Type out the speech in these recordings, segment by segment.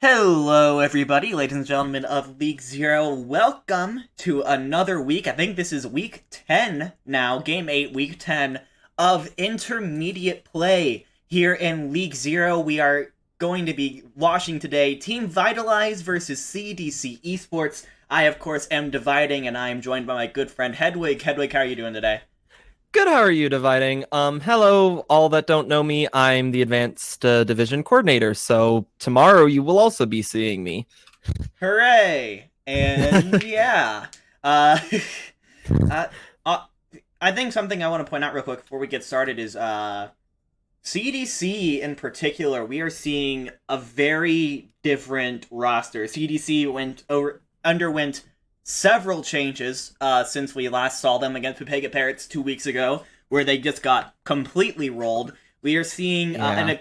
Hello, everybody, ladies and gentlemen of League Zero. Welcome to another week. I think this is week 10 now, game 8, week 10 of intermediate play here in League Zero. We are going to be watching today Team Vitalize versus CDC Esports. I, of course, am dividing, and I am joined by my good friend Hedwig. Hedwig, how are you doing today? Good, how are you dividing? Hello, all that don't know me. I'm the advanced division coordinator, so tomorrow you will also be seeing me. Hooray! And yeah, uh, uh, uh, I think something I want to point out real quick before we get started is CDC in particular. We are seeing a very different roster. CDC underwent several changes since we last saw them against Pepega Parrots 2 weeks ago, where they just got completely rolled. We are seeing a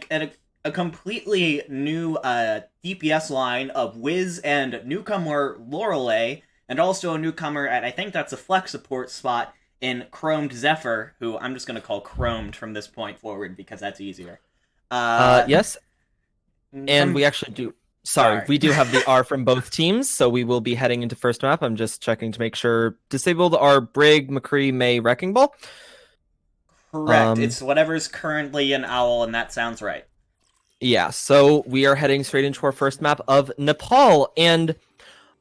completely new DPS line of Wiz and newcomer Lorelei, and also a newcomer at, I think that's a flex support spot, in Chromed Zephyr, who I'm just going to call Chromed from this point forward because that's easier. Yes, and we actually do. Sorry, we do have the R from both teams, so we will be heading into first map. I'm just checking to make sure. Disabled are Brig, McCree, May, Wrecking Ball. Correct. It's whatever's currently an Owl, and that sounds right. Yeah, so we are heading straight into our first map of Nepal, and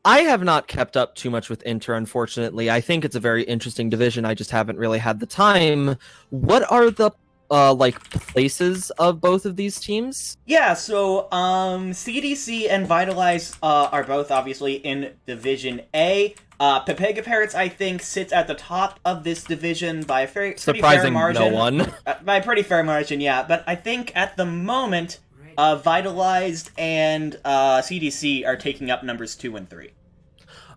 I have not kept up too much with Inter, unfortunately. I think it's a very interesting division. I just haven't really had the time. What are the places of both of these teams? Yeah, so CDC and Vitalize are both obviously in Division A. Pepega Parrots, I think, sits at the top of this division by a pretty fair margin. No one. By a pretty fair margin, yeah. But I think at the moment, Vitalized and CDC are taking up numbers 2 and 3.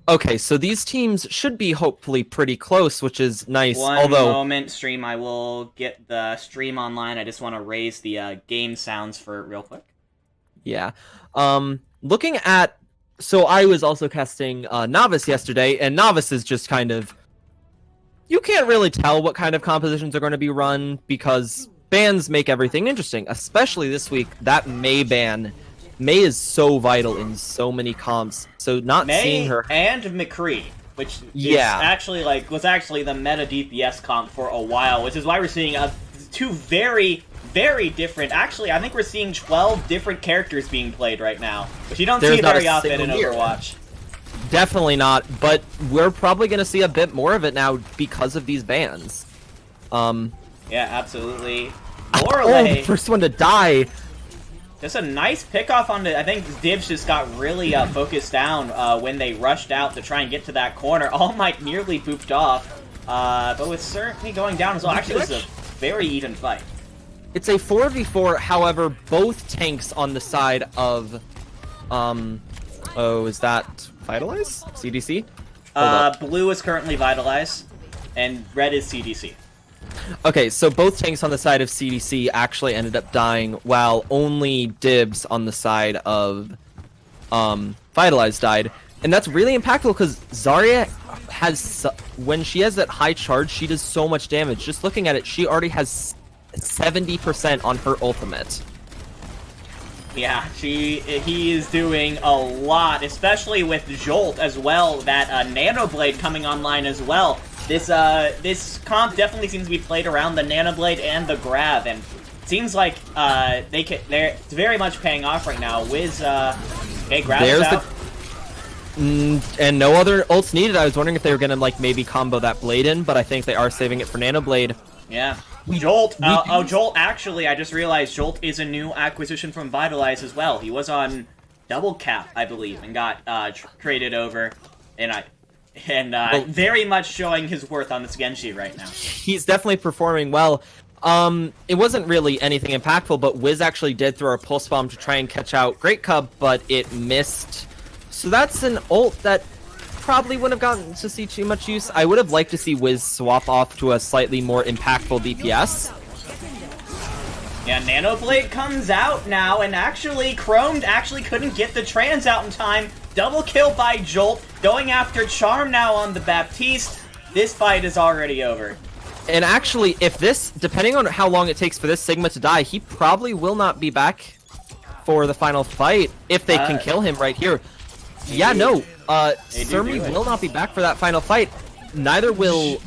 Okay, so these teams should be hopefully pretty close, which is nice. One moment, stream. I will get the stream online. I just want to raise the game sounds for it real quick. Yeah. Looking at... So I was also casting Novice yesterday, and Novice is just kind of... You can't really tell what kind of compositions are going to be run, because bans make everything interesting. Especially this week, that May ban... May is so vital in so many comps, so seeing her and McCree, which was actually the meta DPS comp for a while, which is why we're seeing two very, very different. Actually, I think we're seeing 12 different characters being played right now, which you don't see very often in Overwatch. Definitely not, but we're probably going to see a bit more of it now because of these bans. Yeah, absolutely. Lorelei, the first one to die. Just a nice pickoff on the... I think Dibs just got really focused down when they rushed out to try and get to that corner. All Might nearly pooped off, but was certainly going down as well. Actually, this is a very even fight. It's a 4v4, however, both tanks on the side of... Oh, is that Vitalize? CDC? Blue is currently Vitalize, and red is CDC. Okay, so both tanks on the side of CDC actually ended up dying, while only Dibs on the side of Vitalize died. And that's really impactful because Zarya has, when she has that high charge, she does so much damage. Just looking at it, she already has 70% on her ultimate. Yeah, he is doing a lot, especially with Jolt as well, that Nanoblade coming online as well. This comp definitely seems to be played around the Nanoblade and the Grav, and it seems like they're very much paying off right now. Wiz, okay, Grav is out. And no other ults needed. I was wondering if they were gonna maybe combo that blade in, but I think they are saving it for Nanoblade. Yeah. Jolt, Jolt, actually, I just realized Jolt is a new acquisition from Vitalize as well. He was on Double Cap, I believe, and got traded over, and very much showing his worth on this Genji right now. He's definitely performing well. It wasn't really anything impactful, but Wiz actually did throw a pulse bomb to try and catch out Great Cub, but it missed. So that's an ult that probably wouldn't have gotten to see too much use. I would have liked to see Wiz swap off to a slightly more impactful DPS. Yeah, Nanoblade comes out now, and actually, Chromed actually couldn't get the trans out in time. Double kill by Jolt, going after Charm now on the Baptiste. This fight is already over. And actually, if this, depending on how long it takes for this Sigma to die, he probably will not be back for the final fight if they can kill him right here. Yeah, no. Sermi will not be back for that final fight. Neither will.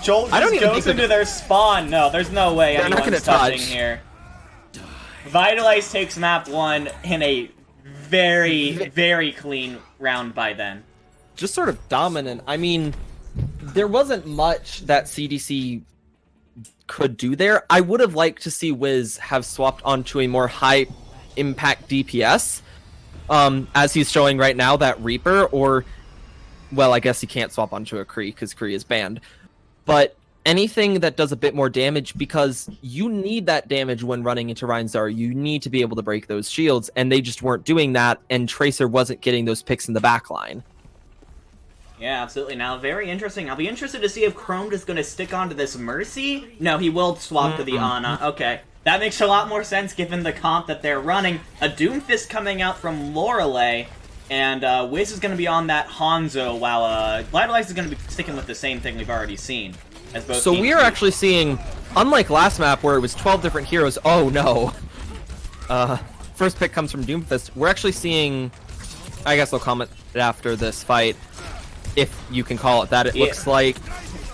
Jolt just goes into their spawn. No, there's no way anyone's touching here. Vitalize takes map 1 in a very, very clean round by then. Just sort of dominant. I mean, there wasn't much that CDC could do there. I would have liked to see Wiz have swapped onto a more high impact DPS, as he's showing right now, that Reaper, or, well, I guess he can't swap onto a Kree because Kree is banned. But anything that does a bit more damage, because you need that damage when running into Reinzar. You need to be able to break those shields, and they just weren't doing that, and Tracer wasn't getting those picks in the backline. Yeah, absolutely. Now, very interesting. I'll be interested to see if Chrome is going to stick onto this Mercy. No, he will swap to the Ana. Okay. That makes a lot more sense given the comp that they're running. A Doomfist coming out from Lorelei, and Wiz is going to be on that Hanzo, while Vitalize is going to be sticking with the same thing we've already seen. As both so we are actually seeing, unlike last map where it was 12 different heroes, oh no. First pick comes from Doomfist. We're actually seeing, I guess I'll comment after this fight, if you can call it that. It looks like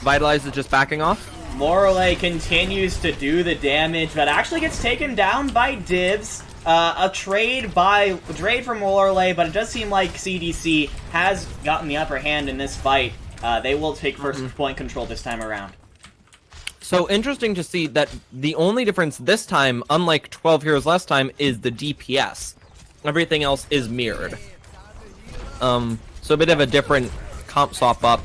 Vitalize is just backing off. Lorelei continues to do the damage, but actually gets taken down by Dibs. A trade from Lorelei, but it does seem like CDC has gotten the upper hand in this fight. They will take first point control this time around. So interesting to see that the only difference this time, unlike 12 heroes last time, is the DPS. Everything else is mirrored. So a bit of a different comp swap up.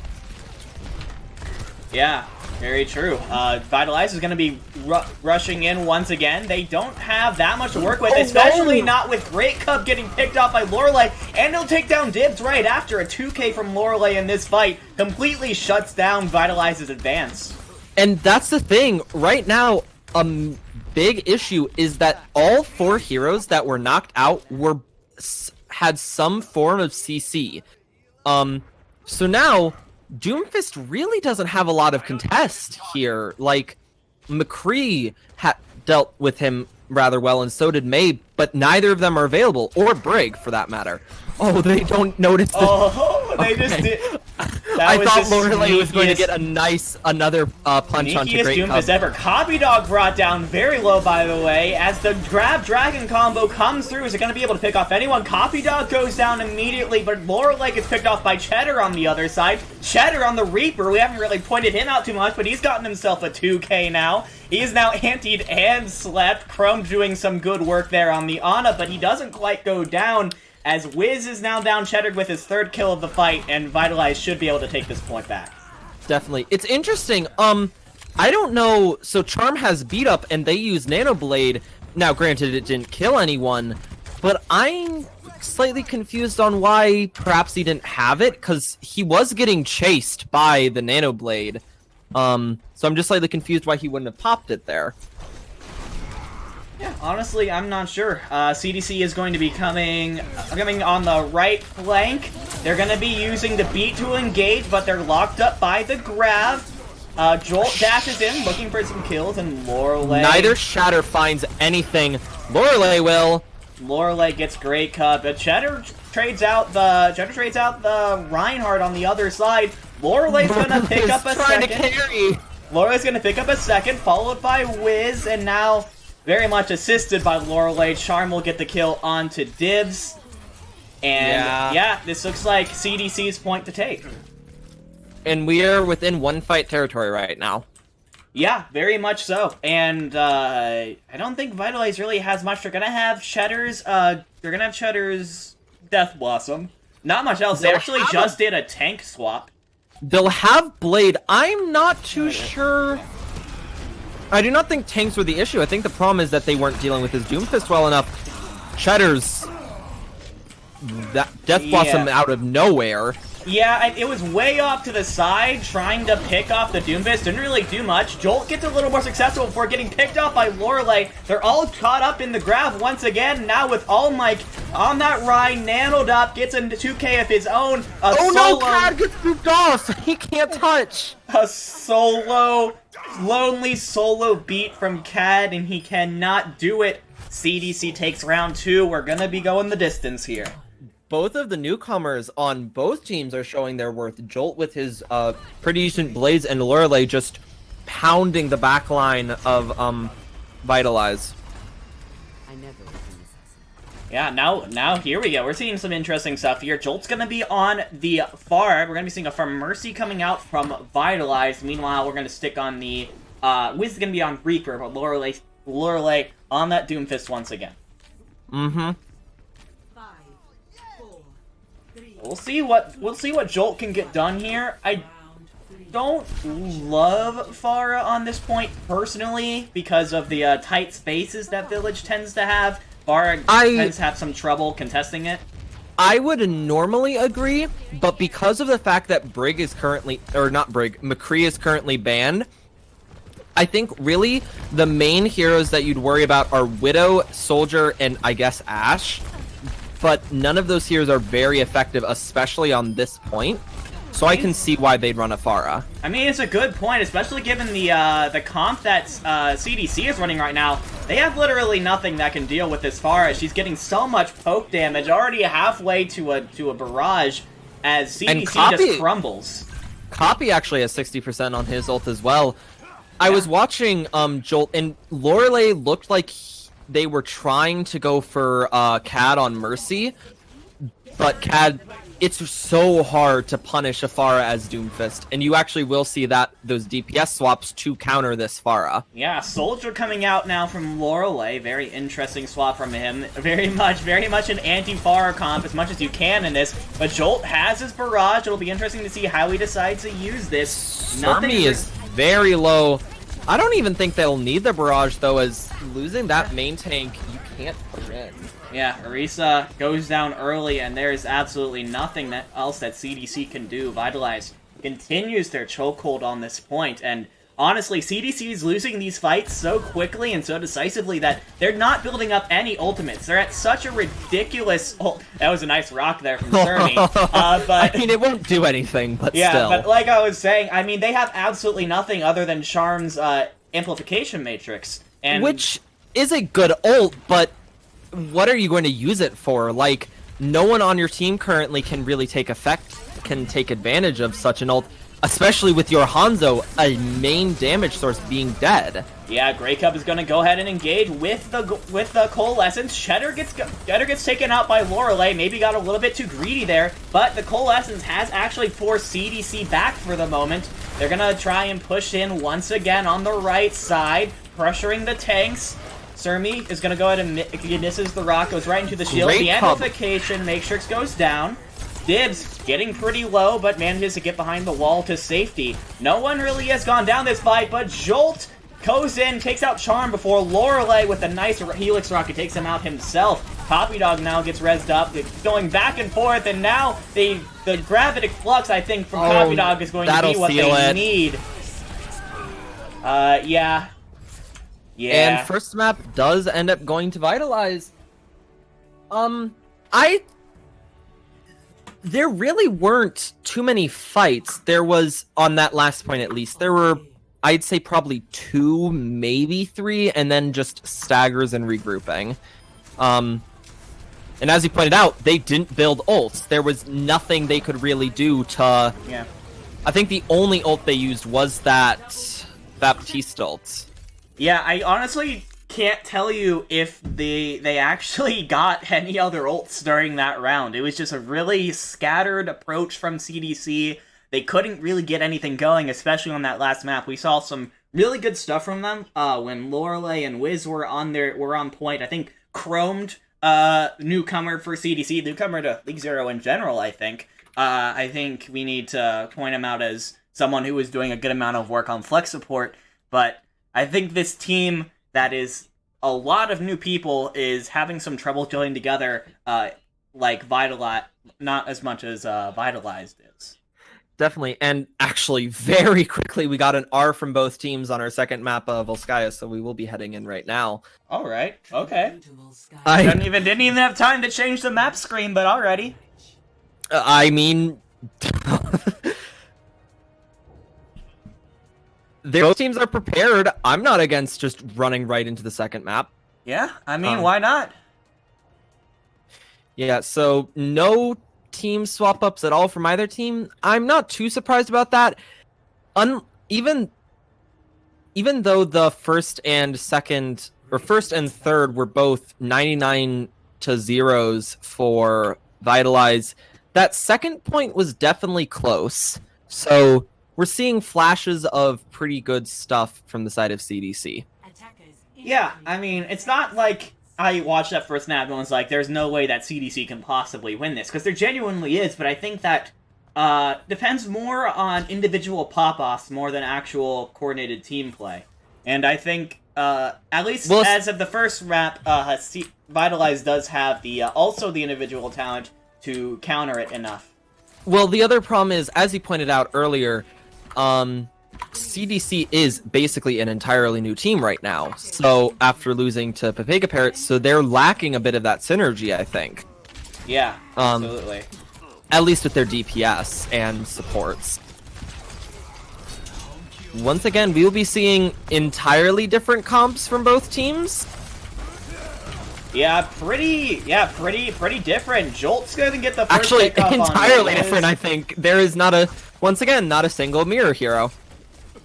Yeah, very true. Vitalize is going to be rushing in once again. They don't have that much to work with, especially not with Great Cub getting picked off by Lorelei, and he'll take down Dibs right after. A 2k from Lorelei in this fight completely shuts down Vitalize's advance. And that's the thing. Right now, a big issue is that all 4 heroes that were knocked out had some form of CC. So now, Doomfist really doesn't have a lot of contest here. Like, McCree dealt with him rather well, and so did May, but neither of them are available, or Brig, for that matter. Oh, they don't notice this. Oh, they just did. I thought Lorelei was going to get another punch onto Great Cub. Doomfist ever. Copy Dog brought down very low, by the way. As the Grab Dragon combo comes through, is it going to be able to pick off anyone? Copy Dog goes down immediately, but Lorelei gets picked off by Cheddar on the other side. Cheddar on the Reaper. We haven't really pointed him out too much, but he's gotten himself a 2k now. He is now antied and slept. Chrome doing some good work there on the Ana, but he doesn't quite go down, as Wiz is now down Cheddar with his 3rd kill of the fight, and Vitalize should be able to take this point back. Definitely. It's interesting. I don't know. So Charm has beat up, and they use Nano Blade. Now, granted, it didn't kill anyone, but I'm slightly confused on why perhaps he didn't have it, because he was getting chased by the Nano Blade. So I'm just slightly confused why he wouldn't have popped it there. Yeah, honestly, I'm not sure. CDC is going to be coming on the right flank. They're going to be using the beat to engage, but they're locked up by the grab. Jolt dashes in, looking for some kills, and Lorelei... Neither Shatter finds anything. Lorelei will. Lorelei gets Great Cub, but Cheddar trades out the Reinhardt on the other side. Lorelei's going to pick up a second. Lorelei's going to pick up a second, followed by Wiz, and now... very much assisted by Lorelei. Charm will get the kill onto Dibs. And yeah, this looks like CDC's point to take. And we are within 1-fight territory right now. Yeah, very much so. And I don't think Vitalize really has much. They're gonna have Cheddar's Death Blossom. Not much else. They actually just did a tank swap. They'll have Blade. I'm not too sure. I do not think tanks were the issue. I think the problem is that they weren't dealing with his Doomfist well enough. Cheddar's that Death Blossom out of nowhere. Yeah, it was way off to the side, trying to pick off the Doomfist. Didn't really do much. Jolt gets a little more successful before getting picked off by Lorelei. They're all caught up in the grab once again. Now with All Mike on that Rhine, nanoed up, gets into 2k of his own. No, Cad gets pooped off. He can't touch. A lonely solo beat from Cad, and he cannot do it. CDC takes round 2. We're gonna be going the distance here. Both of the newcomers on both teams are showing their worth. Jolt with his pretty decent blades, and Lorelei just pounding the back line of Vitalize. Yeah, now here we go. We're seeing some interesting stuff here. Jolt's gonna be on the far. We're gonna be seeing a From Mercy coming out from Vitalize. Meanwhile, we're gonna stick on the Wiz is gonna be on Reaper, but Lorelei on that Doomfist once again. Mm-hmm. We'll see what Jolt can get done here. I don't love Pharah on this point personally because of the tight spaces that Village tends to have. Pharah tends to have some trouble contesting it. I would normally agree, but because of the fact that Brig is currently, or not Brig, McCree is currently banned, I think really the main heroes that you'd worry about are Widow, Soldier, and I guess Ashe. But none of those heroes are very effective, especially on this point. So I can see why they'd run a Pharah. I mean, it's a good point, especially given the comp that CDC is running right now. They have literally nothing that can deal with this Pharah. She's getting so much poke damage, already halfway to a barrage, as CDC just crumbles. Copy actually has 60% on his ult as well. I was watching Jolt, and Lorelei looked like they were trying to go for Cad on Mercy, but Cad, it's so hard to punish a Pharah as Doomfist, and you actually will see those DPS swaps to counter this Pharah. Yeah, Soldier coming out now from Lorelei, very interesting swap from him. Very much an anti-Pharah comp as much as you can in this, but Jolt has his barrage. It'll be interesting to see how he decides to use this. Surmi is very low. I don't even think they'll need the barrage though, as losing that main tank, you can't put in. Yeah, Orisa goes down early, and there is absolutely nothing else that CDC can do. Vitalize continues their chokehold on this point, and honestly, CDC is losing these fights so quickly and so decisively that they're not building up any ultimates. They're at such a ridiculous... Oh, that was a nice rock there from Surmi. But I mean, it won't do anything, but yeah, still. But like I was saying, I mean, they have absolutely nothing other than Charm's amplification matrix. And which is a good ult, but what are you going to use it for? Like, no one on your team currently can really take advantage of such an ult, especially with your Hanzo, a main damage source, being dead. Yeah, Grey Cup is going to go ahead and engage with the Coalescence. Cheddar gets taken out by Lorelei. Maybe got a little bit too greedy there, but the Coalescence has actually forced CDC back for the moment. They're going to try and push in once again on the right side, pressuring the tanks. Surmi is going to go ahead and he misses the rock, goes right into the shield. The amplification matrix goes down. Dibs getting pretty low, but manages to get behind the wall to safety. No one really has gone down this fight, but Jolt goes in, takes out Charm before Lorelei with a nice Helix rocket takes him out himself. Poppy Dog now gets rezzed up, going back and forth, and now the gravitic flux, I think, from Poppy Dog is going to be what they need. Yeah. Yeah. And first map does end up going to Vitalize. There really weren't too many fights. There was, on that last point at least, there were, I'd say probably 2, maybe 3, and then just staggers and regrouping. And as you pointed out, they didn't build ults. There was nothing they could really do to... Yeah. I think the only ult they used was that Baptiste ult. Yeah, I honestly can't tell you if they actually got any other ults during that round. It was just a really scattered approach from CDC. They couldn't really get anything going, especially on that last map. We saw some really good stuff from them when Lorelei and Wiz were on point. I think Chromed, newcomer for CDC, newcomer to League Zero in general, I think. I think we need to point him out as someone who was doing a good amount of work on flex support, but I think this team that is a lot of new people is having some trouble joining together, like Vitalize, not as much as Vitalized is. Definitely, and actually, very quickly, we got an R from both teams on our second map of Volskaya, so we will be heading in right now. All right, okay. Didn't even have time to change the map screen, but already. I mean, both teams are prepared. I'm not against just running right into the second map. Yeah, I mean, why not? Yeah, so no team swap ups at all from either team. I'm not too surprised about that. Even though the first and third were both 99 to zeros for Vitalize, that second point was definitely close. So we're seeing flashes of pretty good stuff from the side of CDC. Yeah, I mean, it's not like I watched that first snap and was like, there's no way that CDC can possibly win this, because there genuinely is, but I think that depends more on individual pop-offs more than actual coordinated team play. And I think, at least as of the first map, Vitalize does have also the individual talent to counter it enough. Well, the other problem is, as you pointed out earlier, CDC is basically an entirely new team right now. So after losing to Pepega Parrots, so they're lacking a bit of that synergy, I think. Yeah, absolutely. At least with their DPS and supports. Once again, we will be seeing entirely different comps from both teams. Yeah, pretty different. Jolt's gonna get the first Actually, kickoff entirely on different, I think. There is not a single mirror hero.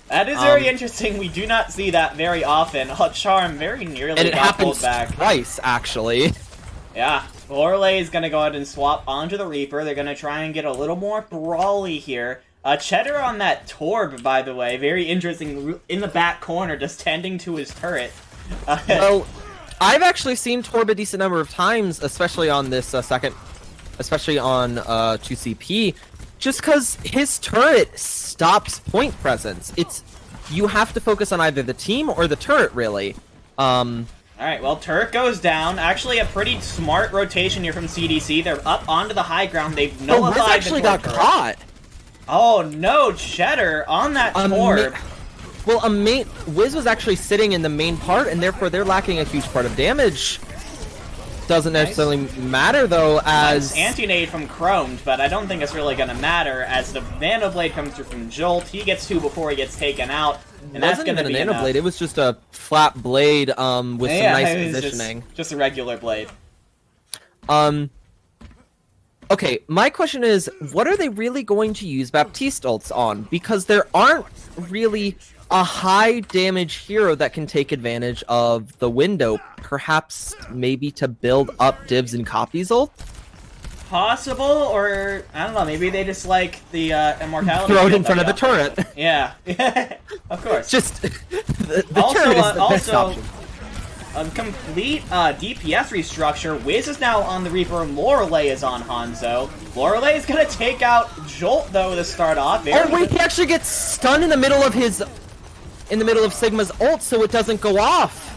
That is very interesting. We do not see that very often. Oh, Charm very nearly and it got pulled happens back. Twice, actually. Yeah, Lorelei is gonna go ahead and swap onto the Reaper. They're gonna try and get a little more brawly here. Cheddar on that Torb, by the way, very interesting, in the back corner, just tending to his turret. Well, I've actually seen Torb a decent number of times, especially on this especially on 2CP, just because his turret stops point presence. You have to focus on either the team or the turret, really. Alright, well, turret goes down. Actually, a pretty smart rotation here from CDC. They're up onto the high ground. They've nullified Wiz actually got caught. Oh no, Cheddar on that Torb. Wiz was actually sitting in the main part, and therefore they're lacking a huge part of damage. Doesn't necessarily matter, though, as... Nice anti-nade from Chromed, but I don't think it's really going to matter, as the Nano Blade comes through from Jolt. He gets 2 before he gets taken out, and that's going to be Nano Blade. It was just a flat blade with some nice positioning. Just a regular blade. Okay, my question is, what are they really going to use Baptiste ults on? Because there aren't really a high damage hero that can take advantage of the window. Perhaps maybe to build up Dibs and Copy's ult? Possible, or I don't know, maybe they just like the immortality. Throw it in front of the turret. Yeah, of course. Just the turret is the best option. A complete DPS restructure. Wiz is now on the Reaper, and Lorelei is on Hanzo. Lorelei is gonna take out Jolt though to start off. Oh wait, he actually gets stunned in the middle of Sigma's ult, so it doesn't go off.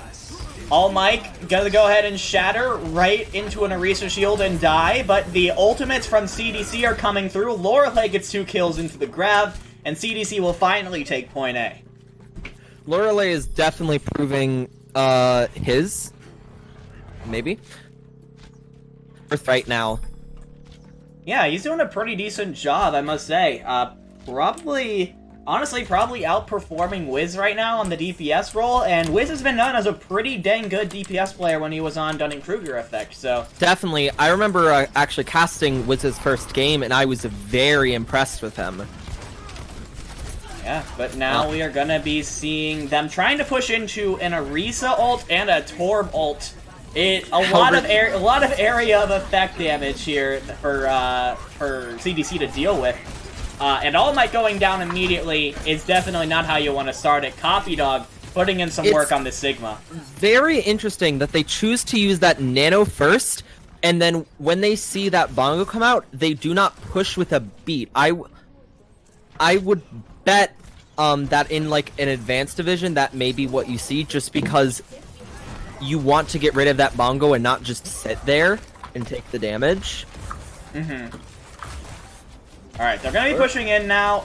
All Mike gonna go ahead and shatter right into an Orisa shield and die, but the ultimates from CDC are coming through. Lorelei gets 2 kills into the grab, and CDC will finally take point A. Lorelei is definitely proving his maybe right now. Yeah, he's doing a pretty decent job, I must say. Honestly, probably outperforming Wiz right now on the DPS role, and Wiz has been known as a pretty dang good DPS player when he was on Dunning-Kruger effect, so... Definitely. I remember actually casting Wiz's first game, and I was very impressed with him. Yeah, but now we are gonna be seeing them trying to push into an Orisa ult and a Torb ult. A lot of area of effect damage here for CDC to deal with. And All Might going down immediately is definitely not how you want to start it. Copy Dog putting in some work on the Sigma. Very interesting that they choose to use that Nano first, and then when they see that Bongo come out, they do not push with a beat. I would bet that in like an advanced division that may be what you see, just because you want to get rid of that Bongo and not just sit there and take the damage. Alright, they're going to be pushing in now,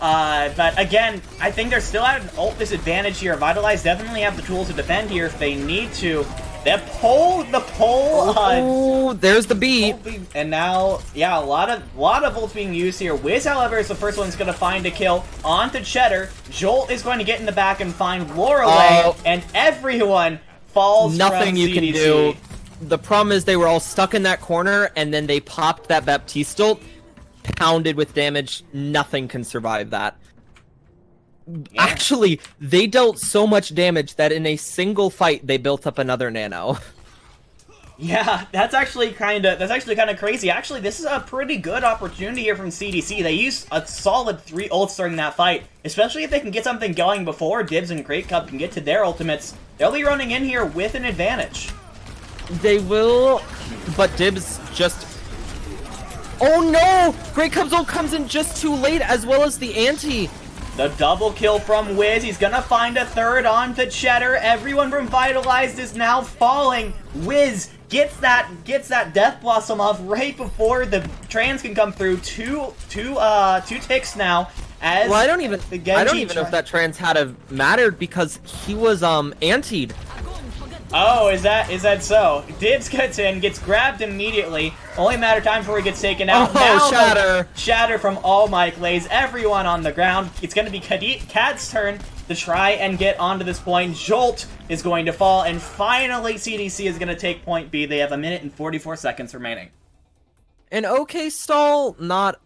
but again, I think they're still at an ult disadvantage here. Vitalize definitely have the tools to defend here if they need to. The pole, oh, there's the beat. And now, yeah, a lot of ults being used here. Wiz, however, is the first one that's going to find a kill onto Cheddar. Jolt is going to get in the back and find Lorelei, and everyone falls nothing from you CDC. can do. The problem is they were all stuck in that corner, and then they popped that Baptiste ult, pounded with damage. Nothing can survive that. Yeah. Actually, they dealt so much damage that in a single fight they built up another nano. Yeah, that's actually kind of crazy. Actually, this is a pretty good opportunity here from CDC. They used a solid 3 ults during that fight, especially if they can get something going before Dibs and Great Cup can get to their ultimates. They'll be running in here with an advantage. They will, but Dibs just... Oh no! Great Cup's ult comes in just too late, as well as the anti. The double kill from Wiz. He's gonna find a third onto Cheddar. Everyone from Vitalized is now falling. Wiz gets that Death Blossom off right before the trans can come through. Two ticks now. As well, I don't even know if that trans had have mattered because he was antied. Oh, is that so? Dibs gets in, gets grabbed immediately. Only a matter of time before he gets taken out. Oh, now Shatter! Shatter from All Might lays everyone on the ground. It's going to be Cat's turn to try and get onto this point. Jolt is going to fall, and finally CDC is going to take point B. They have 1 minute and 44 seconds remaining. An okay stall, not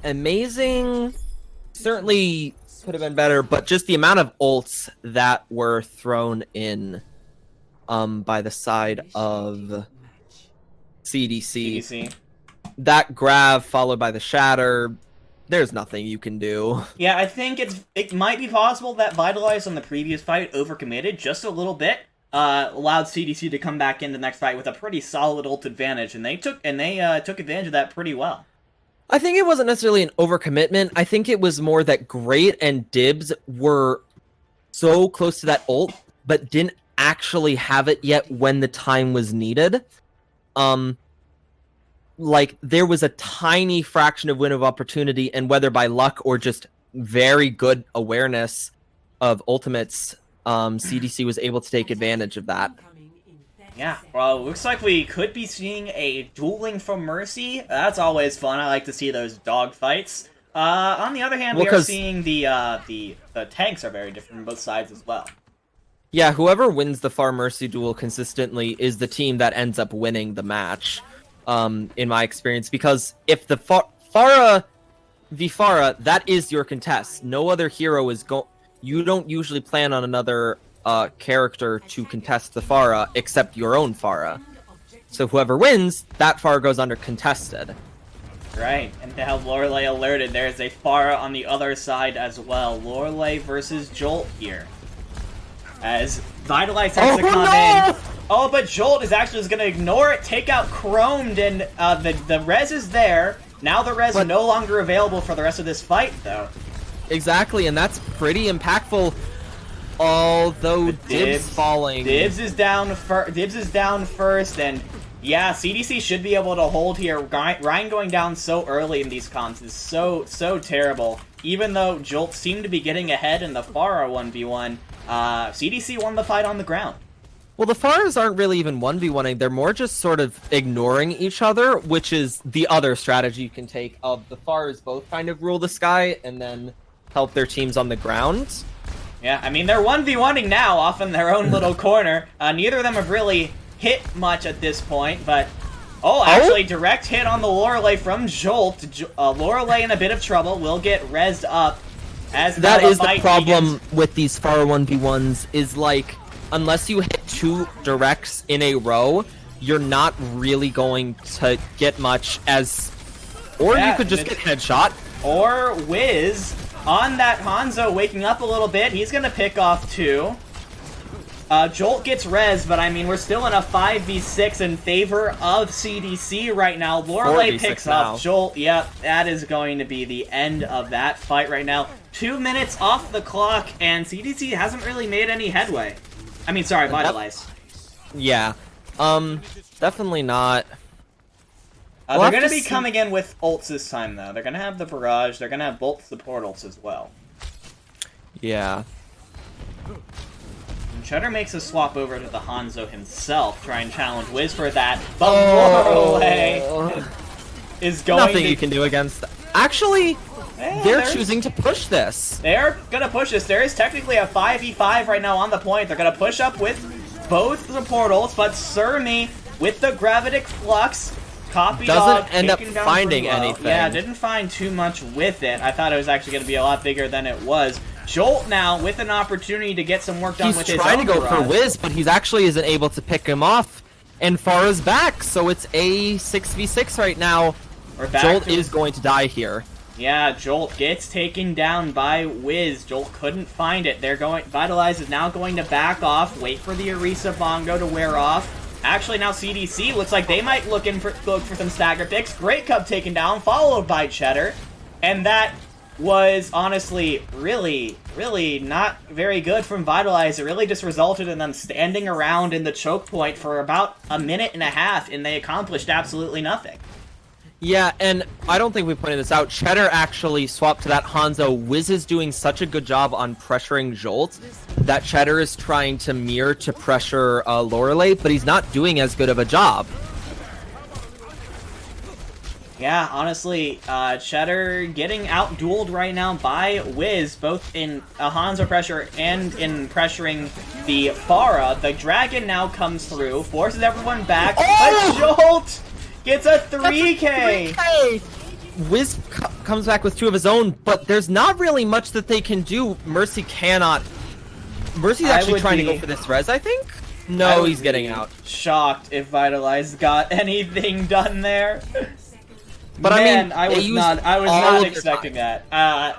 amazing. Certainly could have been better, but just the amount of ults that were thrown in by the side of CDC. That grab followed by the shatter, there's nothing you can do. Yeah, I think it might be possible that Vitalize on the previous fight overcommitted just a little bit, allowed CDC to come back in the next fight with a pretty solid ult advantage, and they took advantage of that pretty well. I think it wasn't necessarily an overcommitment. I think it was more that Great and Dibs were so close to that ult, but didn't actually have it yet when the time was needed. Like, there was a tiny fraction of window of opportunity, and whether by luck or just very good awareness of ultimates, CDC was able to take advantage of that. Yeah, well, looks like we could be seeing a dueling for Mercy. That's always fun. I like to see those dog fights. On the other hand, we are seeing the tanks are very different on both sides as well. Yeah, whoever wins the Pharah Mercy duel consistently is the team that ends up winning the match, in my experience. Because if the Pharah v Pharah, that is your contest. No other hero is you don't usually plan on another character to contest the Pharah except your own Pharah. So whoever wins, that Pharah goes under contested. Right, and now Lorelei alerted. There's a Pharah on the other side as well. Lorelei versus Jolt here. As Vitalize has to come in. Oh, but Jolt is actually just going to ignore it, take out Chromed, and the res is there. Now the res is no longer available for the rest of this fight, though. Exactly, and that's pretty impactful. Although Dibs falling. Dibs is down first, and yeah, CDC should be able to hold here. Ryan going down so early in these comps is so terrible. Even though Jolt seemed to be getting ahead in the Pharah 1v1, CDC won the fight on the ground. Well, the Pharahs aren't really even 1v1ing, they're more just sort of ignoring each other, which is the other strategy you can take of the Pharahs both kind of rule the sky and then help their teams on the ground. Yeah, I mean, they're 1v1ing now off in their own little corner. Neither of them have really hit much at this point, but... Oh, actually, direct hit on the Lorelei from Jolt. Lorelei in a bit of trouble, will get rezzed up. As that is the problem with these Pharah 1v1s, is like, unless you hit 2 directs in a row, you're not really going to get much as... Or you could just get headshot. Or Wiz... On that Hanzo waking up a little bit, he's gonna pick off 2. Jolt gets res, but I mean, we're still in a 5v6 in favor of CDC right now. Lorelei picks off Jolt. Yep, that is going to be the end of that fight right now. 2 minutes off the clock, and CDC hasn't really made any headway. I mean, sorry, Vitalize. Yeah, definitely not. They're going to be coming in with ults this time, though. They're going to have the barrage. They're going to have both support ults as well. Yeah. And Cheddar makes a swap over to the Hanzo himself, try and challenge Wiz for that. But Lorelei is going Nothing you can do against that. Actually, they're choosing to push this. They're gonna push this. There is technically a 5v5 right now on the point. They're gonna push up with both the portals, but Surmi with the Gravitic Flux, Copy Dog doesn't end up taken down finding pretty well. anything. Yeah, didn't find too much with it. I thought it was actually gonna be a lot bigger than it was. Jolt now with an opportunity to get some work done with his own He's trying to go for barrage. Wiz, but he's actually isn't able to pick him off. And Farah's back, so it's a 6v6 right now. Jolt is going to die here. Yeah, Jolt gets taken down by Wiz. Jolt couldn't find it. Vitalize is now going to back off, wait for the Orisa Bongo to wear off. Actually, now CDC looks like they might look for some stagger picks. Great Cub taken down, followed by Cheddar. And that was honestly really not very good from Vitalize. It really just resulted in them standing around in the choke point for about a minute and a half, and they accomplished absolutely nothing. Yeah, and I don't think we pointed this out. Cheddar actually swapped to that Hanzo. Wiz is doing such a good job on pressuring Jolt that Cheddar is trying to mirror to pressure Lorelei, but he's not doing as good of a job. Yeah, honestly, Cheddar getting out-dueled right now by Wiz, both in Hanzo pressure and in pressuring the Pharah. The Dragon now comes through, forces everyone back, but Jolt gets a 3K! Wiz comes back with 2 of his own, but there's not really much that they can do. Mercy cannot. Mercy's actually trying to go for this res, I think? No, he's getting out. Shocked if Vitalize got anything done there. But Man, I was not expecting that.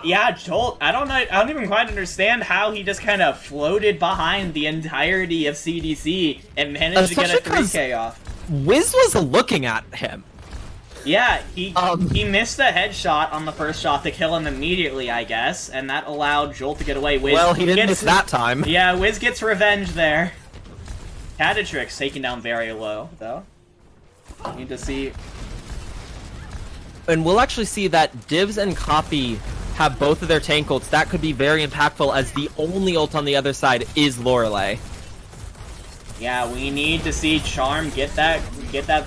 Yeah, Jolt, I don't even quite understand how he just kind of floated behind the entirety of CDC and managed to get a 3K off. Wiz was looking at him. Yeah, he missed the headshot on the first shot to kill him immediately, I guess, and that allowed Jolt to get away. Wiz well, he didn't miss that time. Yeah, Wiz gets revenge there. Catatrix taken down very low, though. Need to see. And we'll actually see that Divs and Copy have both of their tank ults. That could be very impactful, as the only ult on the other side is Lorelei. Yeah, we need to see Charm get that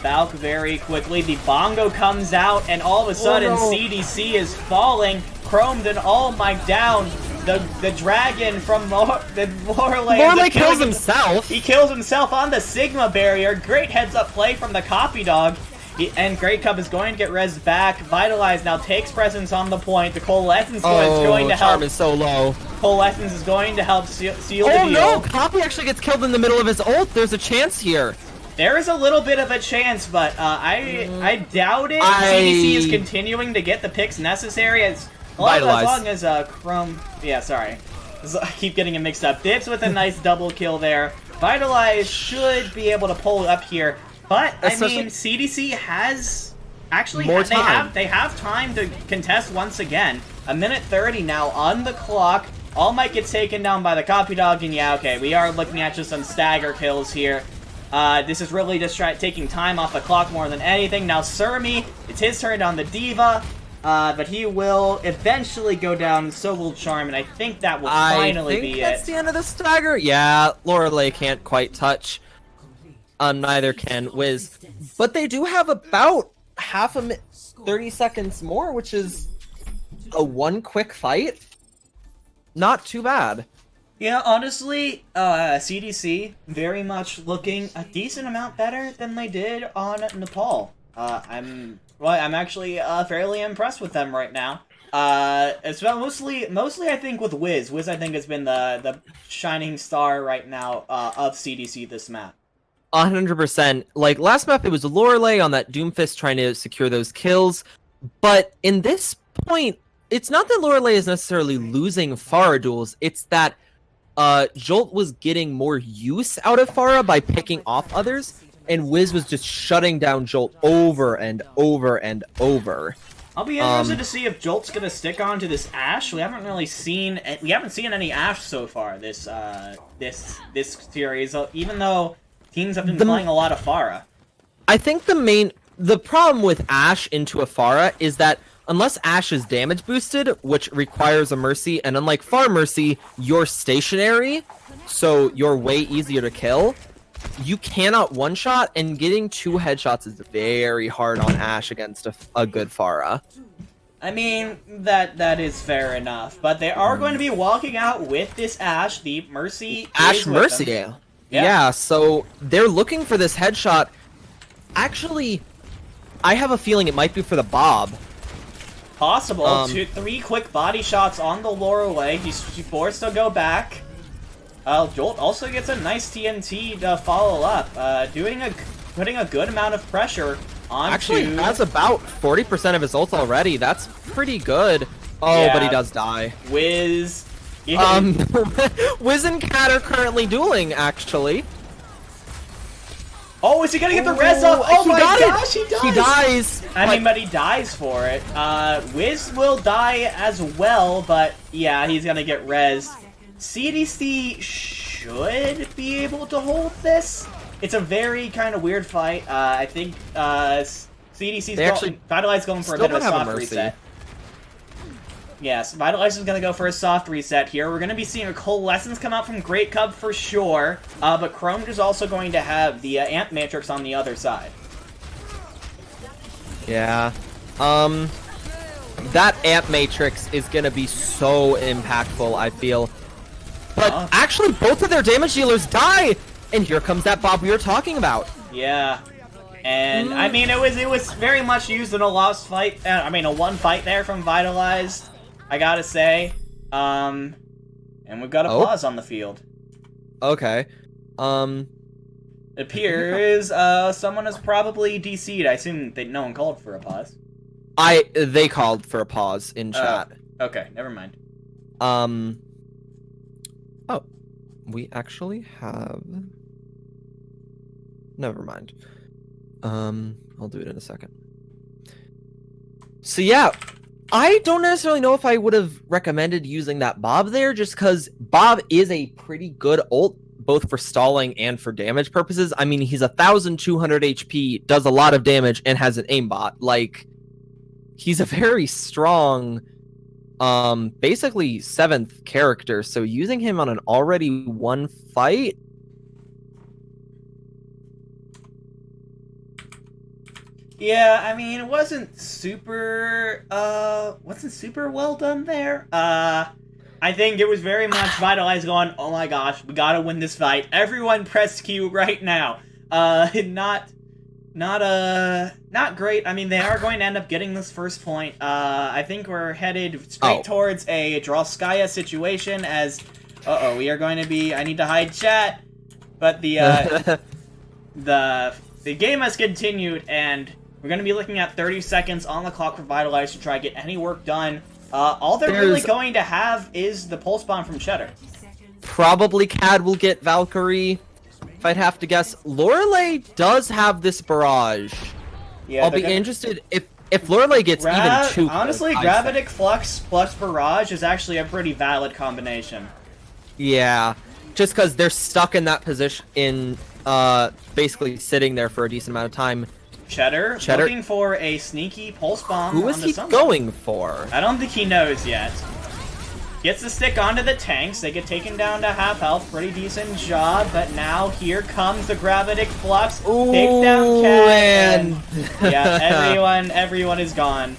Valk very quickly. The Bongo comes out, and all of a sudden CDC is falling. Chromed and All Mic down. The Dragon from Lorelei kills himself. He kills himself on the Sigma barrier. Great heads-up play from the Copy Dog. And Great Cub is going to get res back. Vitalize now takes presence on the point. The Coalescence is going to help. Charm is so low. Coalescence is going to help seal the deal. Oh no! Copy actually gets killed in the middle of his ult. There's a chance here. There is a little bit of a chance, but I doubt it. CDC is continuing to get the picks necessary as long as Chrome. Yeah, sorry. I keep getting it mixed up. Dips with a nice double kill there. Vitalize should be able to pull up here. But, I mean, CDC has actually more time. They have time to contest once again. A minute 30 now on the clock. All Might gets taken down by the Copy Dog, and yeah, okay, we are looking at just some stagger kills here. This is really just taking time off the clock more than anything. Now, Surmi, it's his turn on the Diva, but he will eventually go down, so will Charm, and I think that will finally be it. That's the end of the stagger. Yeah, Lorelei can't quite touch. Neither can Wiz. But they do have about 30 seconds more, which is a one quick fight. Not too bad. Yeah, honestly, CDC very much looking a decent amount better than they did on Nepal. I'm actually fairly impressed with them right now. It's mostly I think with Wiz. Wiz I think has been the shining star right now of CDC this map. 100%. Like, last map, it was Lorelei on that Doomfist trying to secure those kills. But in this point, it's not that Lorelei is necessarily losing Pharah duels. It's that Jolt was getting more use out of Pharah by picking off others. And Wiz was just shutting down Jolt over and over and over. I'll be interested to see if Jolt's gonna stick on to this Ashe. We haven't seen any Ashe so far this series, even though teams have been playing a lot of Pharah. I think the problem with Ashe into a Pharah is that unless Ashe is damage boosted, which requires a Mercy, and unlike Pharah Mercy, you're stationary, so you're way easier to kill, you cannot one-shot, and getting 2 headshots is very hard on Ashe against a good Pharah. I mean, that is fair enough, but they are going to be walking out with this Ashe. The Mercy Ashe is with Mercy. them. Yeah, so they're looking for this headshot. Actually, I have a feeling it might be for the Bob. Possible. 3 quick body shots on the Lorelei. He's forced to go back. Jolt also gets a nice TNT to follow up, putting a good amount of pressure onto... Actually, has about 40% of his ult already. That's pretty good. Oh, Yeah. but he does die. Wiz. Wiz and Cat are currently dueling, actually. Oh, is he gonna get the res off? Oh my gosh, he does! He dies! I mean, but he dies for it. Wiz will die as well, but yeah, he's gonna get rezzed. CDC should be able to hold this. It's a very kind of weird fight. I think CDC's Vitalize going for a bit of a soft reset. Yes, Vitalize is going to go for a soft reset here. We're going to be seeing a Coalescence come out from Great Cub for sure, but Chrome is also going to have the Amp Matrix on the other side. Yeah. That Amp Matrix is going to be so impactful, I feel. But actually, both of their damage dealers die! And here comes that Bob we were talking about. Yeah. And, I mean, it was very much used in a lost fight. A one fight there from Vitalize, I gotta say. And we've got a pause on the field. Okay. It appears someone has probably DC'd. I assume no one called for a pause. They called for a pause in chat. Okay, never mind. Oh, we actually have... Never mind. I'll do it in a second. So yeah, I don't necessarily know if I would have recommended using that Bob there, just because Bob is a pretty good ult, both for stalling and for damage purposes. I mean, he's 1,200 HP, does a lot of damage, and has an aimbot. Like, he's a very strong, basically 7th character, so using him on an already won fight... Yeah, I mean, it wasn't super well done there. I think it was very much Vitalize going, oh my gosh, we gotta win this fight. Everyone press Q right now. Not great. I mean, they are going to end up getting this first point. I think we're headed straight towards a Drolskaya situation as, we are going to be, I need to hide chat, but the game has continued, and we're going to be looking at 30 seconds on the clock for Vitalize to try to get any work done. All they're really going to have is the pulse bomb from Cheddar. Probably Cad will get Valkyrie, if I'd have to guess. Lorelei does have this barrage. Yeah, I'll be interested if Lorelei gets even too honestly, Gravitic Flux plus Barrage is actually a pretty valid combination. Yeah, just because they're stuck in that position, basically sitting there for a decent amount of time. Cheddar looking for a sneaky pulse bomb. Who is he going for? I don't think he knows yet. Gets the stick onto the tanks. They get taken down to half health. Pretty decent job. But now here comes the Gravitic Flux. Takes down Cat. And yeah, everyone is gone.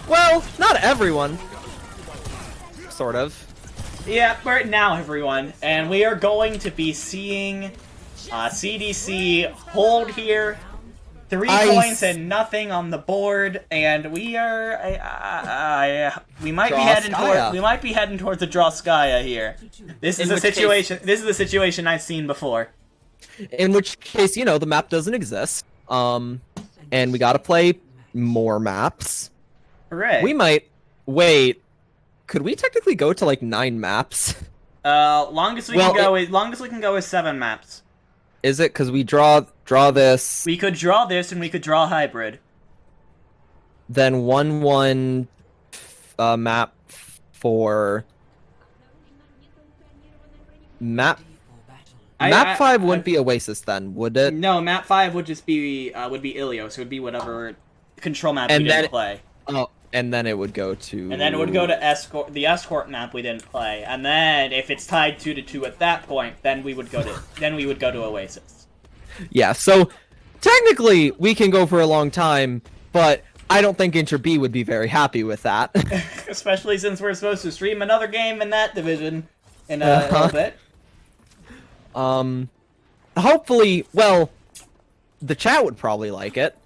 Well, not everyone. Sort of. Yeah, but now everyone. And we are going to be seeing CDC hold here. 3 points and nothing on the board, and we are we might be heading towards the Drolskaya here. This is a situation I've seen before. In which case, the map doesn't exist. And we gotta play more maps. Hooray. We might wait. Could we technically go to like 9 maps? Longest we can go is 7 maps. Is it? Because we draw this. We could draw this, and we could draw hybrid. Then 1-1 map for map. Map 5 wouldn't be Oasis then, would it? No, map 5 would just be Ilios. It would be whatever control map we didn't play. Oh, and then it would go to. And then it would go to the escort map we didn't play. And then if it's tied 2-2 at that point, then we would go to Oasis. Yeah, so technically we can go for a long time, but I don't think Inter B would be very happy with that. Especially since we're supposed to stream another game in that division in a little bit. Hopefully, well, the chat would probably like it.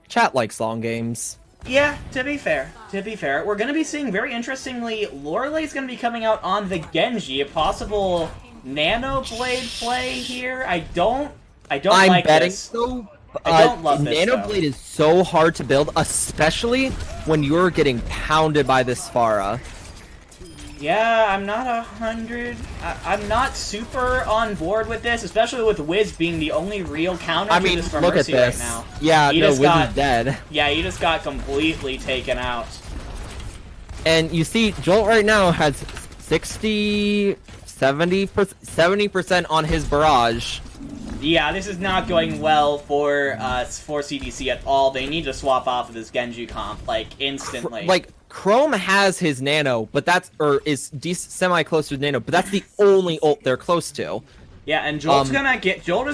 Chat likes long games. Yeah, to be fair, we're going to be seeing, very interestingly, Lorelei's going to be coming out on the Genji, a possible Nano Blade play here. I don't I'm like betting this. so. I don't love this, Nano though. Blade is so hard to build, especially when you're getting pounded by this Pharah. Yeah, I'm not 100. I'm not super on board with this, especially with Wiz being the only real counter I to mean, this for look at Mercy this. right now. Yeah, He no, just Wiz got- is dead. Yeah, he just got completely taken out. And you see, Jolt right now has 70% on his barrage. Yeah, this is not going well for CDC at all. They need to swap off of this Genji comp, like, instantly. Like, Chrome has his Nano, but that's, or is semi-close to Nano, but that's the only ult they're close to. Yeah, and Jolt is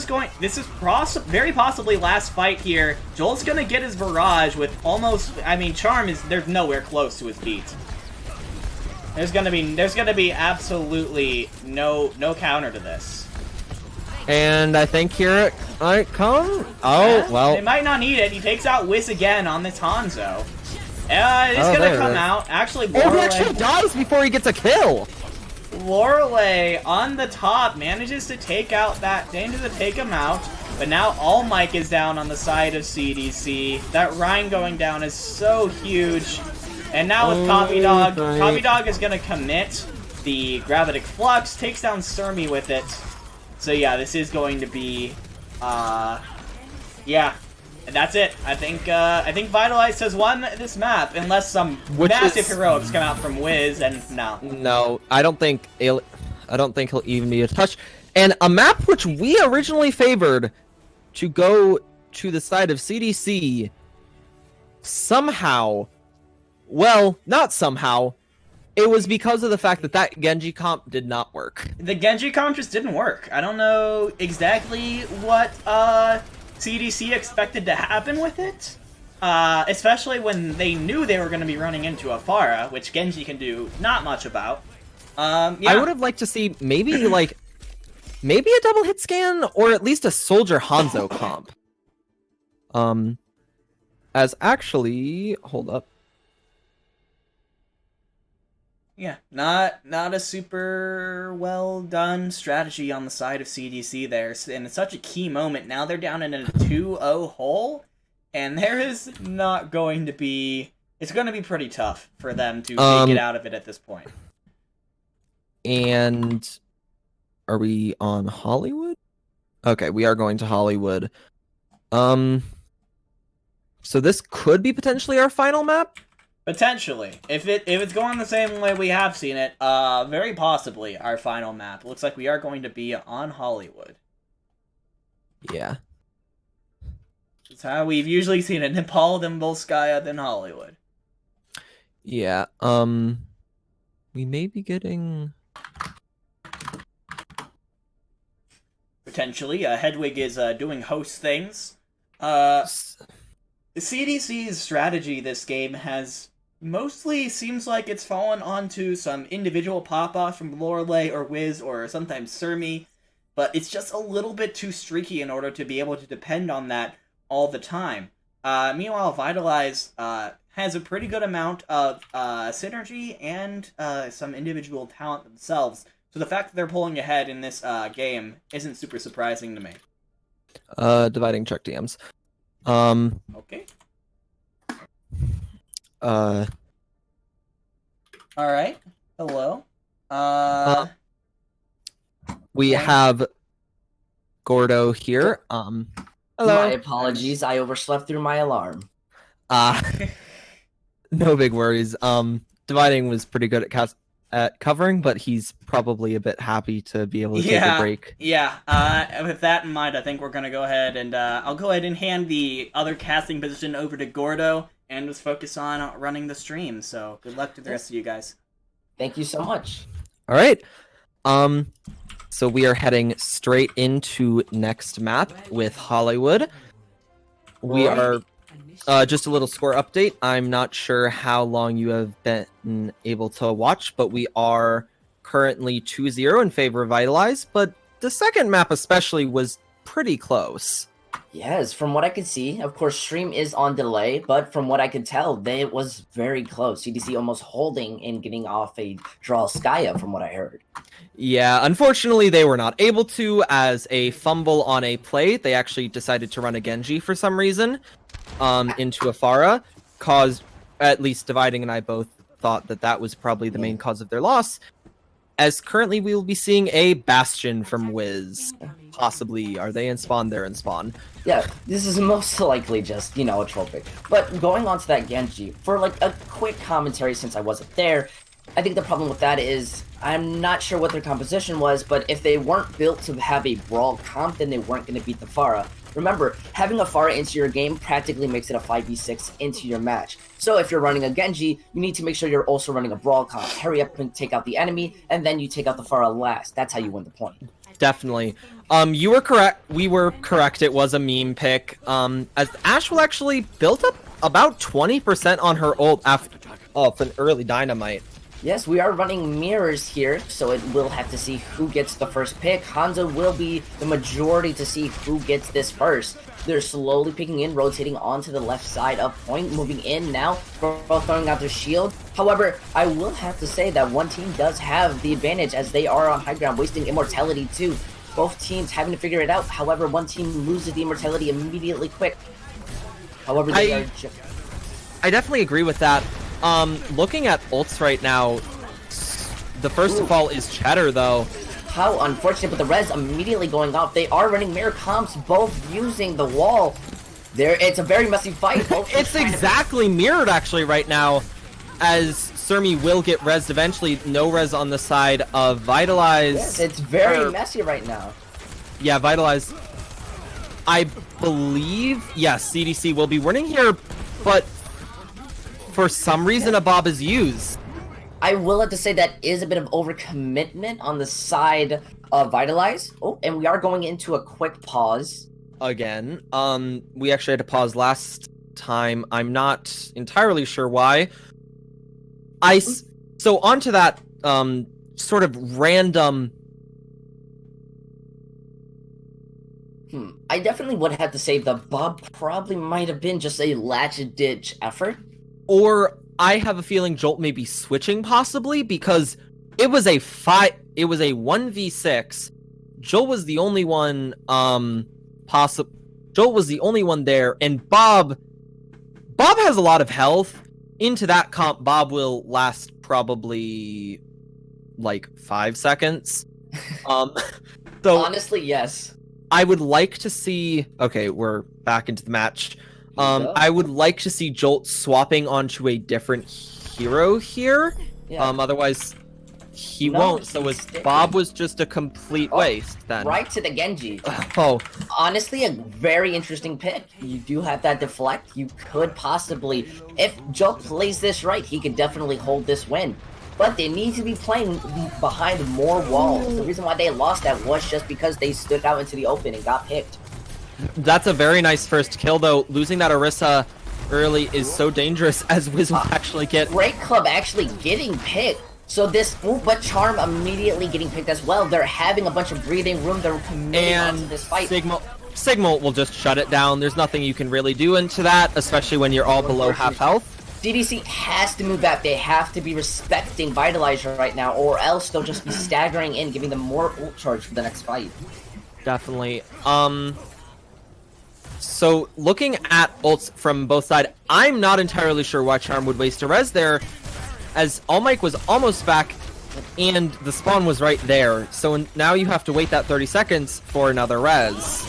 going, this is very possibly last fight here. Jolt's gonna get his barrage with almost, I mean, Charm there's nowhere close to his beat. There's gonna be absolutely no counter to this. And I think here it might come. Oh, Yeah, well. They might not need it. He takes out Wiz again on this Hanzo. It's gonna there come it is. out. Actually, Oh, he actually dies before he gets a kill. Lorelei on the top manages to take him out, but now All Mike is down on the side of CDC. That Rhine going down is so huge. And now with Copy Dog, right. Copy Dog is gonna commit the Gravitic Flux, takes down Sturmy with it. So yeah, this is going to be, yeah. And that's it. I think Vitalize has won this map, unless some massive heroics come out from Wiz, and no. No, I don't think he'll even be a touch. And a map which we originally favored to go to the side of CDC, somehow, well, not somehow, it was because of the fact that Genji comp did not work. The Genji comp just didn't work. I don't know exactly what CDC expected to happen with it. Especially when they knew they were going to be running into a Pharah, which Genji can do not much about. Yeah. I would have liked to see maybe maybe a double hit scan or at least a Soldier Hanzo comp. As actually, hold up. Yeah, not a super well done strategy on the side of CDC there, and it's such a key moment. Now they're down in a 2-0 hole, and there is not going to be. It's going to be pretty tough for them to take it out of it at this point. And are we on Hollywood? Okay, we are going to Hollywood. So this could be potentially our final map. Potentially, if it's going the same way we have seen it, very possibly our final map. Looks like we are going to be on Hollywood. Yeah. It's how we've usually seen it: Nepal, then Volskaya, then Hollywood. Yeah. We may be getting Potentially, Hedwig is doing host things. The CDC's strategy this game has mostly seems like it's fallen onto some individual pop-offs from Lorelei or Wiz or sometimes Surmi, but it's just a little bit too streaky in order to be able to depend on that all the time. Meanwhile, Vitalize has a pretty good amount of synergy and some individual talent themselves, so the fact that they're pulling ahead in this game isn't super surprising to me. dividing check DMs. Okay. Alright. Hello. We have Gordo here. Hello. My apologies, I overslept through my alarm. No big worries. Dividing was pretty good at covering, but he's probably a bit happy to be able to take a break. Yeah. With that in mind, I think we're gonna go ahead and I'll go ahead and hand the other casting position over to Gordo and just focus on running the stream. So good luck to the rest of you guys. Thank you so much. All right. So we are heading straight into next map with Hollywood. We Right. are just a little score update. I'm not sure how long you have been able to watch, but we are currently 2-0 in favor of Vitalize, but the second map especially was pretty close. Yes, from what I could see, of course, stream is on delay, but from what I could tell, it was very close. CDC almost holding and getting off a draw Skya, from what I heard. Yeah, unfortunately, they were not able to, as a fumble on a play. They actually decided to run a Genji for some reason into a Pharah, caused, at least Dividing and I both thought that that was probably the main cause of their loss. As currently we will be seeing a Bastion from Wiz. Possibly. Are they in spawn? They're in spawn. Yeah, this is most likely just, you know, a troll pick. But going on to that Genji, for like a quick commentary since I wasn't there, I think the problem with that is I'm not sure what their composition was, but if they weren't built to have a brawl comp, then they weren't going to beat the Pharah. Remember, having a Pharah into your game practically makes it a 5v6 into your match. So if you're running a Genji, you need to make sure you're also running a brawl comp. Hurry up and take out the enemy, and then you take out the Pharah last. That's how you win the point. Definitely. You were correct. We were correct. It was a meme pick. As Ash will actually built up about 20% on her ult after an early dynamite. Yes, we are running mirrors here, so it will have to see who gets the first pick. Hanzo will be the majority to see who gets this first. They're slowly picking in, rotating onto the left side of point, moving in now, both throwing out their shield. However, I will have to say that one team does have the advantage as they are on high ground, wasting immortality too. Both teams having to figure it out. However, one team loses the immortality immediately quick. However, I definitely agree with that. Looking at ults right now, the first of all is Cheddar, though. How unfortunate, but the res immediately going off. They are running mirror comps, both using the wall. It's a very messy fight. It's exactly mirrored, actually, right now, as Surmi will get rezzed eventually. No res on the side of Vitalize. Yes, it's very messy right now. Yeah, Vitalize. I believe, yes, CDC will be winning here, but for some reason, a Bob is used. I will have to say that is a bit of overcommitment on the side of Vitalize. Oh, and we are going into a quick pause. Again, we actually had to pause last time. I'm not entirely sure why. So onto that, sort of random. I definitely would have to say the Bob probably might have been just a latch-ditch effort. Or I have a feeling Jolt may be switching possibly because it was a 1v6. Jolt was the only one Jolt was the only one there, and Bob has a lot of health. Into that comp, Bob will last probably like 5 seconds. So honestly, yes. I would like to see. Okay, we're back into the match. I would like to see Jolt swapping onto a different hero here. Yeah. Otherwise, he won't. So Bob was just a complete waste then. Right to the Genji. Oh. Honestly, a very interesting pick. You do have that deflect. You could possibly, if Jolt plays this right, he could definitely hold this win. But they need to be playing behind more walls. The reason why they lost that was just because they stood out into the open and got picked. That's a very nice first kill, though. Losing that Orisa early is so dangerous, as Wiz will actually get. Great Club actually getting picked. So this, but Charm immediately getting picked as well. They're having a bunch of breathing room. They're committing onto this fight. Sigma will just shut it down. There's nothing you can really do into that, especially when you're all below half health. CDC has to move back. They have to be respecting Vitalizer right now, or else they'll just be staggering in, giving them more ult charge for the next fight. Definitely. So, looking at ults from both sides, I'm not entirely sure why Charm would waste a res there, as All Mic was almost back, and the spawn was right there. So now you have to wait that 30 seconds for another res.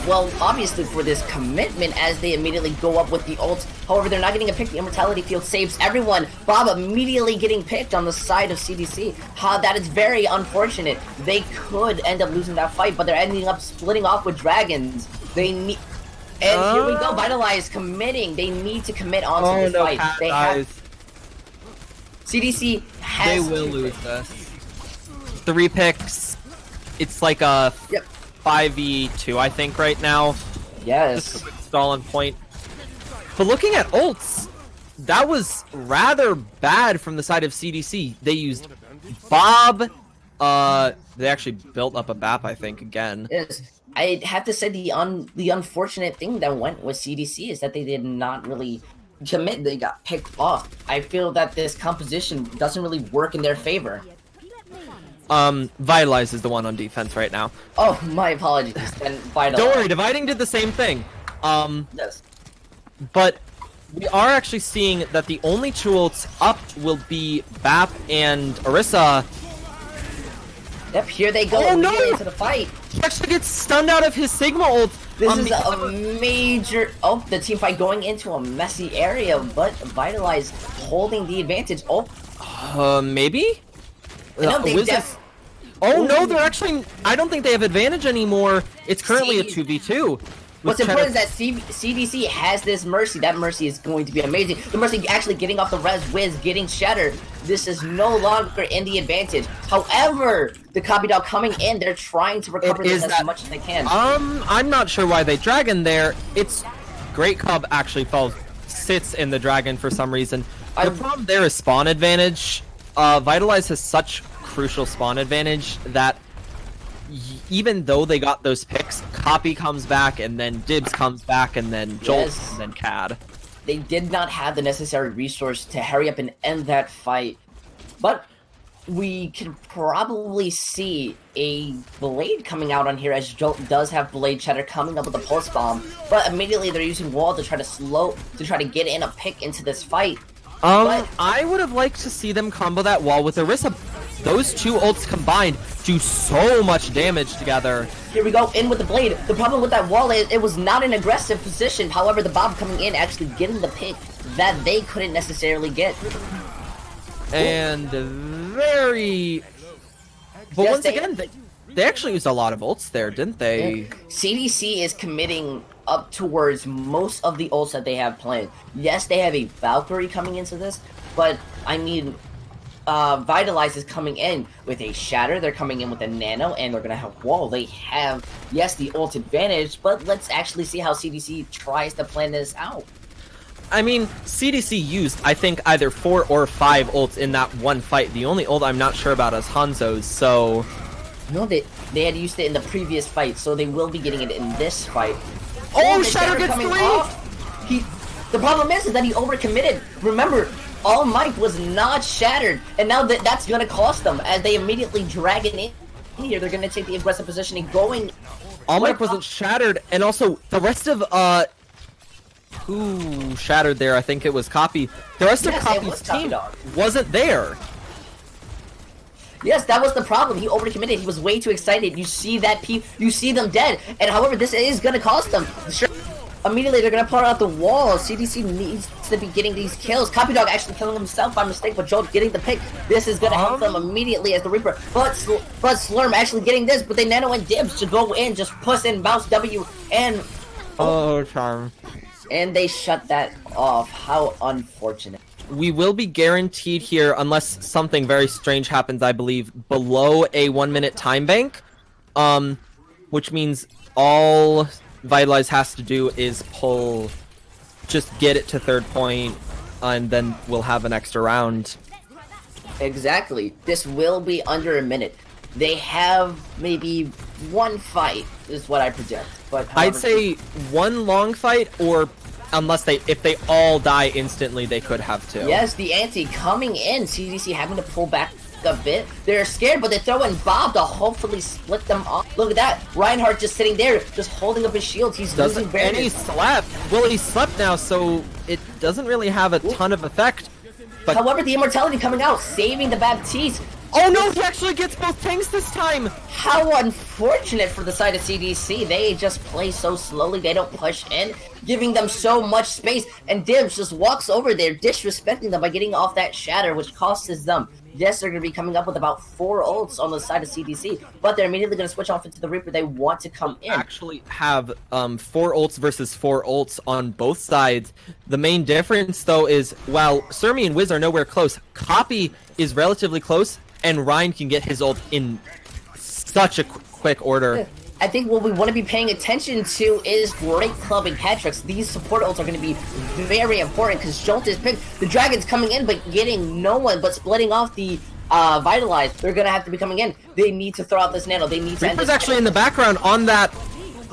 Well, obviously for this commitment, as they immediately go up with the ult. However, they're not getting a pick. The Immortality Field saves everyone. Bob immediately getting picked on the side of CDC. That is very unfortunate. They could end up losing that fight, but they're ending up splitting off with dragons. They need... And here we go, Vitalize committing. They need to commit onto this fight. They have... CDC has They will lose this. 3 picks. It's like a 5v2, I think, right now. Yes. Just a quick stall on point. But looking at ults, that was rather bad from the side of CDC. They used Bob. They actually built up a BAP, I think, again. Yes. I have to say the unfortunate thing that went with CDC is that they did not really commit. They got picked off. I feel that this composition doesn't really work in their favor. Vitalize is the one on defense right now. Oh, my apologies. And Vitalize. Don't worry, Dividing did the same thing. Yes. But we are actually seeing that the only two ults up will be BAP and Orisa. Yep, here they go Oh, no! into the fight. He actually gets stunned out of his Sigma ult. This is a major... Oh, the team fight going into a messy area, but Vitalize holding the advantage. Oh, maybe? no, they Oh, no, they're actually... I don't think they have advantage anymore. It's currently a 2v2. What's important is that CDC has this Mercy. That Mercy is going to be amazing. The Mercy actually getting off the res, Wiz getting shattered. This is no longer in the advantage. However, the Copy Dog coming in, they're trying to recover this as much as they can. I'm not sure why they Dragon there. It's Great Cub actually sits in the Dragon for some reason. The problem there is spawn advantage. Vitalize has such crucial spawn advantage that even though they got those picks, Copy comes back, and then Dibs comes back, and then Jolt, and then Cad. They did not have the necessary resource to hurry up and end that fight. But we can probably see a Blade coming out on here, as Jolt does have Blade Chatter coming up with a Pulse Bomb. But immediately they're using Wall to try to get in a pick into this fight. I would have liked to see them combo that Wall with Orisa. Those two ults combined do so much damage together. Here we go, in with the Blade. The problem with that Wall is it was not an aggressive position. However, the Bob coming in actually getting the pick that they couldn't necessarily get. And very... But once again, they actually used a lot of ults there, didn't they? CDC is committing up towards most of the ults that they have planned. Yes, they have a Valkyrie coming into this, but I mean... Vitalize is coming in with a Shatter, they're coming in with a Nano, and they're gonna have Wall. They have, yes, the ult advantage, but let's actually see how CDC tries to plan this out. I mean, CDC used, I think, either 4 or 5 ults in that one fight. The only ult I'm not sure about is Hanzo's, so... No, they had used it in the previous fight, so they will be getting it in this fight. Oh, Shatter gets 3! The problem is that he overcommitted. Remember, All Might was not shattered, and now that's gonna cost them as they immediately drag it in here. They're gonna take the aggressive positioning, going. All Might wasn't shattered, and also the rest of who shattered there? I think it was Copy. The rest of Copy's team wasn't there. Yes, that was the problem. He overcommitted. He was way too excited. You see that you see them dead, and however, this is gonna cost them. Sure. Immediately, they're gonna put out the wall. CDC needs to be getting these kills. Copy Dog actually killing himself by mistake, but Jolt getting the pick. This is gonna help them immediately as the Reaper. But Slurm actually getting this, but they Nano and Dibs to go in, just push in, bounce W, and... Oh, charm. And they shut that off. How unfortunate. We will be guaranteed here, unless something very strange happens, I believe, below a 1-minute time bank. Which means all Vitalize has to do is just get it to third point, and then we'll have an extra round. Exactly. This will be under a minute. They have maybe one fight, is what I project. But however, I'd say one long fight, or if they all die instantly, they could have two. Yes, the ante coming in. CDC having to pull back a bit. They're scared, but they throw in Bob to hopefully split them off. Look at that. Reinhardt just sitting there, just holding up his shield. He's losing barriers. And he slept. Well, he slept now, so it doesn't really have a ton of effect. But however, the immortality coming out, saving the Baptiste. Oh no, he actually gets both tanks this time! How unfortunate for the side of CDC. They just play so slowly, they don't push in, giving them so much space, and Dibs just walks over there, disrespecting them by getting off that Shatter, which costs them. Yes, they're going to be coming up with about 4 ults on the side of CDC, but they're immediately going to switch off into the Reaper. They want to come in. Actually have 4 ults versus 4 ults on both sides. The main difference, though, is while Surmi and Wiz are nowhere close, Copy is relatively close, and Ryan can get his ult in such a quick order. I think what we want to be paying attention to is Great Club and Catrix. These support ults are going to be very important because Jolt is picked. The Dragon's coming in but getting no one, but splitting off the Vitalize. They're going to have to be coming in. They need to throw out this nano. They need to end Reaper's this. actually in the background on that.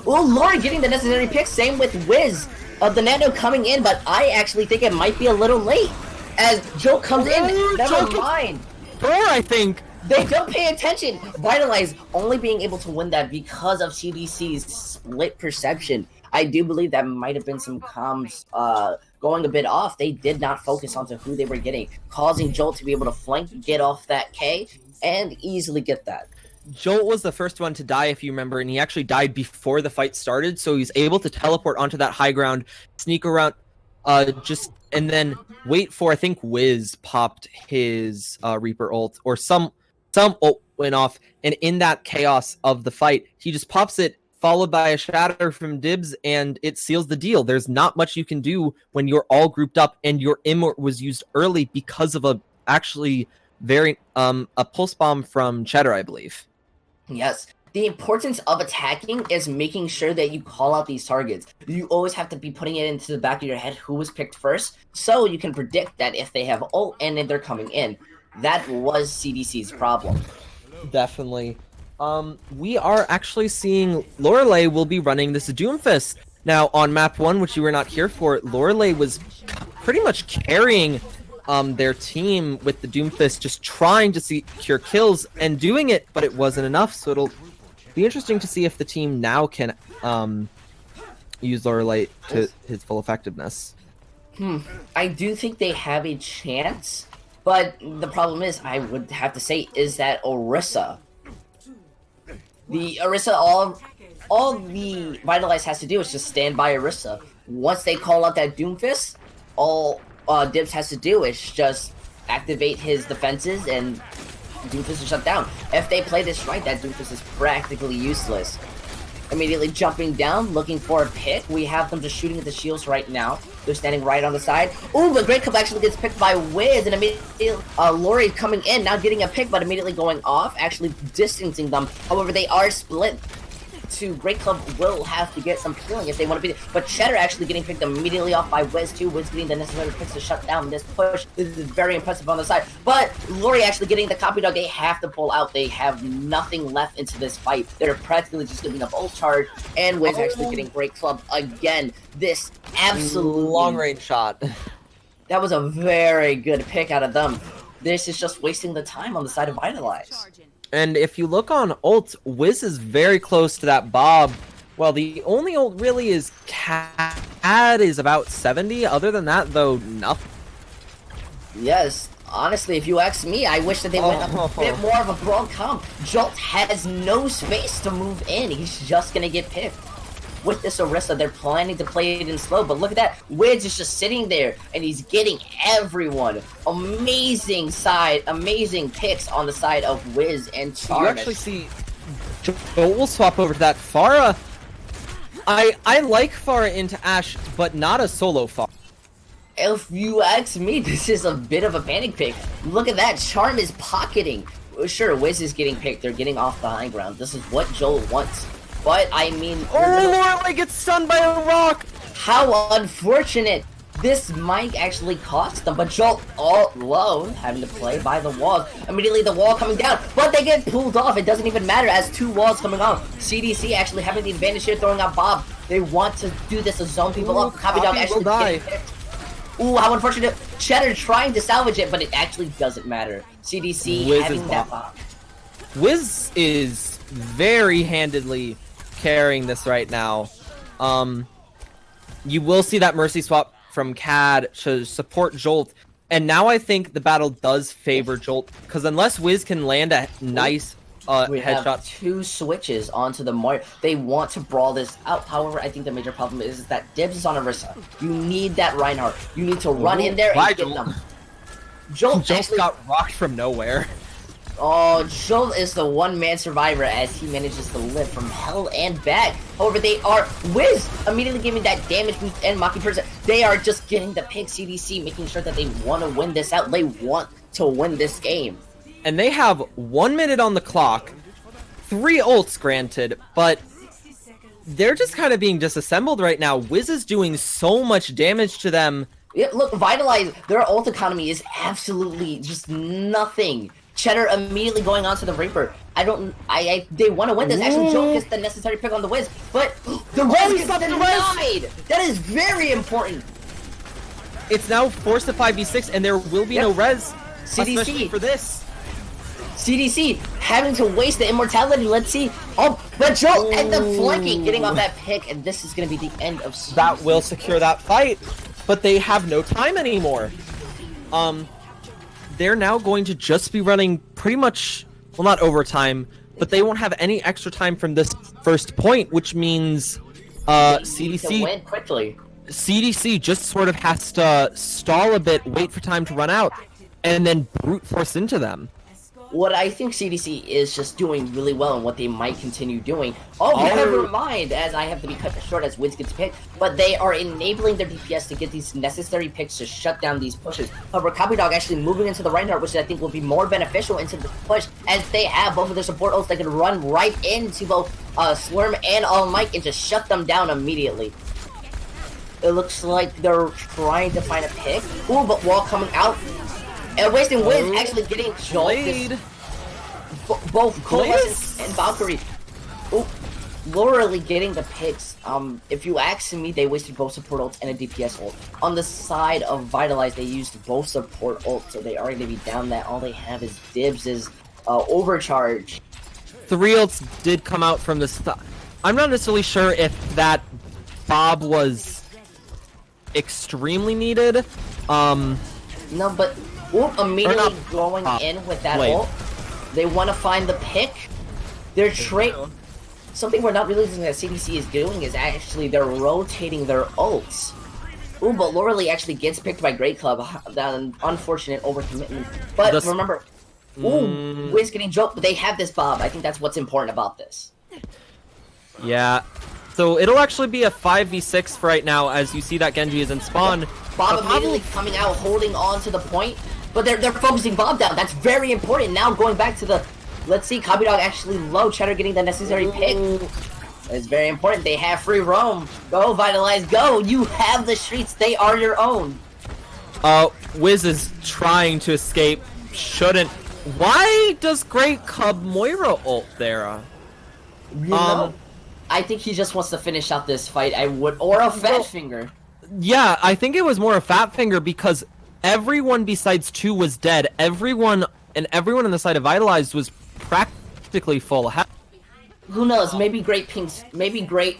Oh, Lord getting the necessary picks. Same with Wiz. The nano coming in, but I actually think it might be a little late. As Jolt comes in, never mind. I think. They don't pay attention. Vitalize only being able to win that because of CDC's split perception. I do believe that might have been some comms going a bit off. They did not focus onto who they were getting, causing Jolt to be able to flank, get off that K, and easily get that. Jolt was the first one to die, if you remember, and he actually died before the fight started, so he's able to teleport onto that high ground, sneak around, and then wait for, I think Wiz popped his Reaper ult, or some ult went off, and in that chaos of the fight, he just pops it, followed by a shatter from Dibs, and it seals the deal. There's not much you can do when you're all grouped up, and your immort was used early because of a pulse bomb from Cheddar, I believe. Yes. The importance of attacking is making sure that you call out these targets. You always have to be putting it into the back of your head who was picked first, so you can predict that if they have ult and if they're coming in. That was CDC's problem. Definitely. We are actually seeing Lorelei will be running this Doomfist. Now, on map 1, which you were not here for, Lorelei was pretty much carrying their team with the Doomfist, just trying to secure kills and doing it, but it wasn't enough, so it'll be interesting to see if the team now can use Lorelei to his full effectiveness. I do think they have a chance, but the problem is, I would have to say, is that Orisa. The Orisa, all the Vitalize has to do is just stand by Orisa. Once they call out that Doomfist, all Dibs has to do is just activate his defenses and Doomfist is shut down. If they play this right, that Doomfist is practically useless. Immediately jumping down, looking for a pick. We have them just shooting at the shields right now. They're standing right on the side. Ooh, but Great Cup actually gets picked by Wiz, and immediately Lori coming in, now getting a pick, but immediately going off, actually distancing them. However, they are split. Great Club will have to get some killing if they want to beat it. But Cheddar actually getting picked immediately off by Wiz too. Wiz getting the necessary picks to shut down this push. This is very impressive on the side. But Lori actually getting the copy dog. They have to pull out. They have nothing left into this fight. They're practically just giving up ult charge. And Wiz actually getting Great Club again. This absolute long range shot. That was a very good pick out of them. This is just wasting the time on the side of Vitalize. And if you look on ult, Wiz is very close to that Bob. Well, the only ult really is Cad is about 70. Other than that, though, nothing. Yes, honestly, if you ask me, I wish that they went a bit more of a broad comp. Jolt has no space to move in. He's just going to get picked. With this Orisa, they're planning to play it in slow, but look at that. Wiz is just sitting there, and he's getting everyone. Amazing picks on the side of Wiz and Charm. You actually see Jolt will swap over to that. Pharah, I like Pharah into Ashe, but not a solo Pharah. If you ask me, this is a bit of a panic pick. Look at that. Charm is pocketing. Sure, Wiz is getting picked. They're getting off the high ground. This is what Joel wants. But, I mean... Oh, Lorelei gets stunned by a rock! How unfortunate! This might actually cost them, but Jolt all alone, having to play by the walls. Immediately the wall coming down, but they get pulled off. It doesn't even matter as 2 walls coming off. CDC actually having the advantage here, throwing out Bob. They want to do this to zone people up. Copy Dog actually getting picked. Ooh, how unfortunate. Cheddar trying to salvage it, but it actually doesn't matter. CDC Wiz having that Bob. Wiz is very handedly carrying this right now. You will see that Mercy swap from Cad to support Jolt, and now I think the battle does favor Jolt, because unless Wiz can land a nice we headshot. have 2 switches onto the Mario. They want to brawl this out. However, I think the major problem is that Dibs is on Orisa. You need that Reinhardt. You need to run in there and get them. Jolt actually got rocked from nowhere. Oh, Joel is the one-man survivor as he manages to live from hell and back. However, they are Wiz immediately giving that damage boost and Maki person. They are just getting the pick. CDC making sure that they want to win this out. They want to win this game. And they have 1 minute on the clock, 3 ults granted, but they're just kind of being disassembled right now. Wiz is doing so much damage to them. Yeah, look, Vitalize, their ult economy is absolutely just nothing. Cheddar immediately going on to the Reaper. They want to win this. Actually, Joe gets the necessary pick on the Wiz, but the Wiz gets denied! That is very important. It's now forced to 5v6, and there will be no res, CDC especially for this. CDC having to waste the immortality. Let's see. Oh, but Joe and the flanking, getting off that pick, and this is going to be the end of that will secure that fight, but they have no time anymore. They're now going to just be running pretty much, well, not overtime, but they won't have any extra time from this first point, which means CDC win quickly. CDC just sort of has to stall a bit, wait for time to run out, and then brute force into them. What I think CDC is just doing really well and what they might continue doing. Oh, never mind, as I have to be cut short as Wiz gets picked, but they are enabling their DPS to get these necessary picks to shut down these pushes. However, Copy Dog actually moving into the Reinhardt, which I think will be more beneficial into the push, as they have both of their support ults that can run right into both Slurm and All Might and just shut them down immediately. It looks like they're trying to find a pick. Ooh, but wall coming out. And wasting Wiz actually getting jolted. Both Coalescence and Valkyrie. Ooh, literally getting the picks. If you ask me, they wasted both support ults and a DPS ult. On the side of Vitalize, they used both support ults, so they are going to be down that. All they have is Dibs' overcharge. 3 ults did come out from the start. I'm not necessarily sure if that Bob was extremely needed. No, but immediately going in with that ult. They want to find the pick. They're something we're not realizing that CDC is doing is actually they're rotating their ults. Ooh, but Lorelei actually gets picked by Great Club. That unfortunate overcommitment. But remember, Wiz getting joked, but they have this Bob. I think that's what's important about this. Yeah. So it'll actually be a 5v6 for right now, as you see that Genji is in spawn. Bob immediately coming out, holding on to the point, but they're focusing Bob down. That's very important. Now going back to the, let's see, Copy Dog actually low, Cheddar getting the necessary pick. It's very important. They have free roam. Go, Vitalize, go. You have the streets. They are your own. Wiz is trying to escape. Shouldn't. Why does Great Cub Moira ult there? I think he just wants to finish out this fight. Or a Fat Finger. Yeah, I think it was more a Fat Finger because everyone besides 2 was dead. Everyone on the side of Vitalized was practically full. Who knows? Maybe Great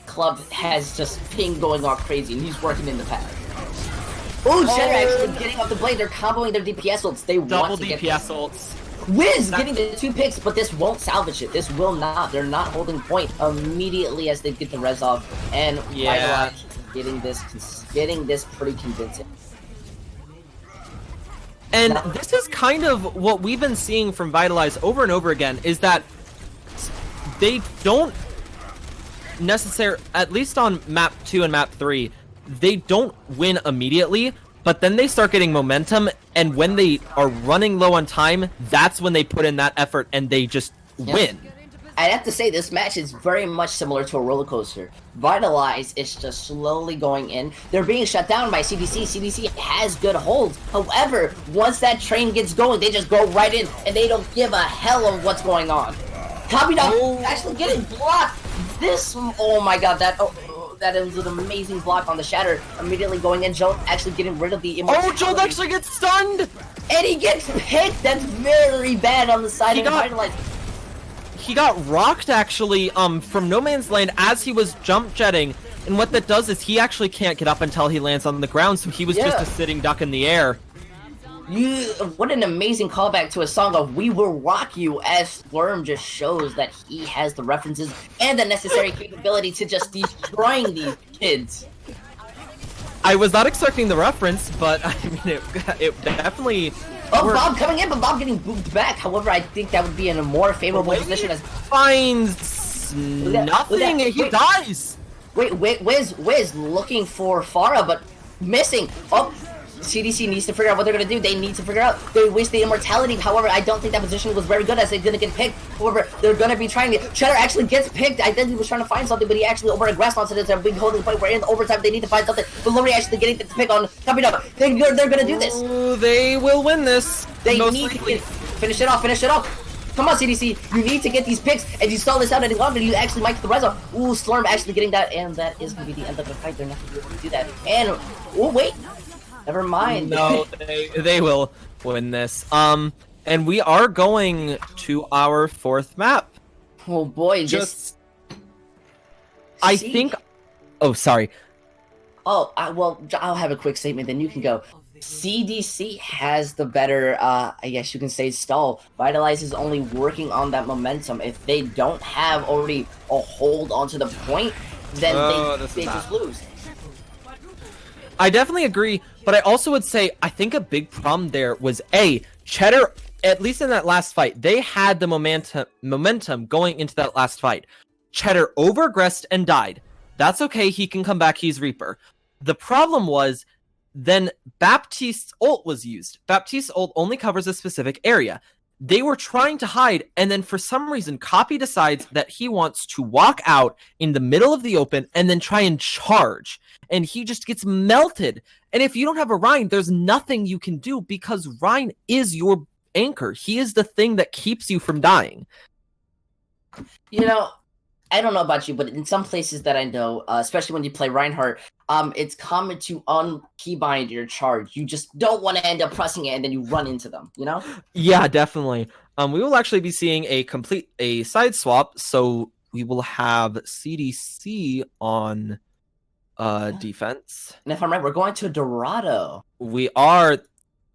Club has just ping going all crazy and he's working in the path. Ooh, Cheddar actually getting off the blade. They're comboing their DPS ults. They double want to DPS ults. Wiz getting the 2 picks, but this won't salvage it. This will not. They're not holding point immediately as they get the res off. And Vitalize getting this pretty convincing. And this is kind of what we've been seeing from Vitalize over and over again, is that they don't necessarily, at least on map 2 and map 3, they don't win immediately, but then they start getting momentum, and when they are running low on time, that's when they put in that effort and they just win. I'd have to say this match is very much similar to a roller coaster. Vitalize is just slowly going in. They're being shut down by CDC. CDC has good holds. However, once that train gets going, they just go right in and they don't give a hell of what's going on. Copy Dog actually getting blocked. Oh my god, that is an amazing block on the Shatter. Immediately going in, Joe actually getting rid of the immortality. Joe actually gets stunned! And he gets picked! That's very bad on the side of Vitalize. He got rocked actually from No Man's Land as he was jump jetting, and what that does is he actually can't get up until he lands on the ground, so he was just a sitting duck in the air. What an amazing callback to a song of We Will Rock You, as Slurm just shows that he has the references and the necessary capability to just destroying these kids. I was not expecting the reference, but I mean, it definitely... Bob coming in, but Bob getting booped back. However, I think that would be in a more favorable position as... Finds nothing, he dies! Wait, Wiz looking for Pharah, but missing. CDC needs to figure out what they're going to do. They need to figure out. They waste the immortality. However, I don't think that position was very good as they didn't get picked. However, they're gonna be trying to. Cheddar actually gets picked. I think he was trying to find something, but he actually over-aggressed onto this. They're big holding point. We're in overtime. They need to find something. But Lori actually getting the pick on coming up. They're gonna do this. Ooh, they will win this. They most need likely. to finish it off. Finish it off. Come on, CDC. You need to get these picks. As you stall this out any longer, you actually might get the res off. Ooh, Slurm actually getting that, and that is gonna be the end of the fight. They're not gonna be able to do that. And oh wait, never mind. No, they will win this. And we are going to our 4th map. Oh boy, I think. Oh, sorry. Oh, well, I'll have a quick statement, then you can go. CDC has the better, I guess you can say, stall. Vitalize is only working on that momentum. If they don't have already a hold onto the point, then they just lose. I definitely agree, but I also would say I think a big problem there was Cheddar. At least in that last fight, they had the momentum going into that last fight. Cheddar overaggressed and died. That's okay. He can come back. He's Reaper. The problem was then Baptiste's ult was used. Baptiste's ult only covers a specific area. They were trying to hide, and then for some reason, Copy decides that he wants to walk out in the middle of the open and then try and charge. And he just gets melted. And if you don't have a Rhine, there's nothing you can do because Rhine is your anchor. He is the thing that keeps you from dying. You know, I don't know about you, but in some places that I know, especially when you play Reinhardt, it's common to unkeybind your charge. You just don't want to end up pressing it and then you run into them, you know? Yeah, definitely. We will actually be seeing a side swap, so we will have CDC on defense. And if I'm right, we're going to Dorado. We are.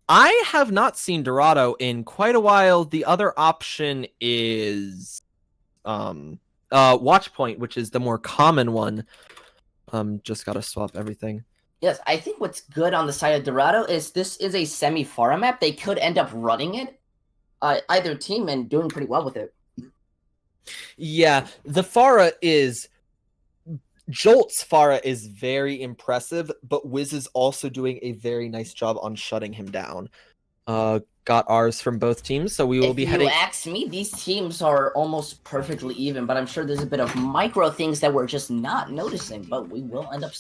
I have not seen Dorado in quite a while. The other option is Watchpoint, which is the more common one. Just gotta swap everything. Yes, I think what's good on the side of Dorado is this is a semi-Pharah map. They could end up running it, either team, and doing pretty well with it. Yeah, the Pharah is... Jolt's Pharah is very impressive, but Wiz is also doing a very nice job on shutting him down. Got ours from both teams, so we will be heading... If you ask me, these teams are almost perfectly even, but I'm sure there's a bit of micro things that we're just not noticing, but we will end up...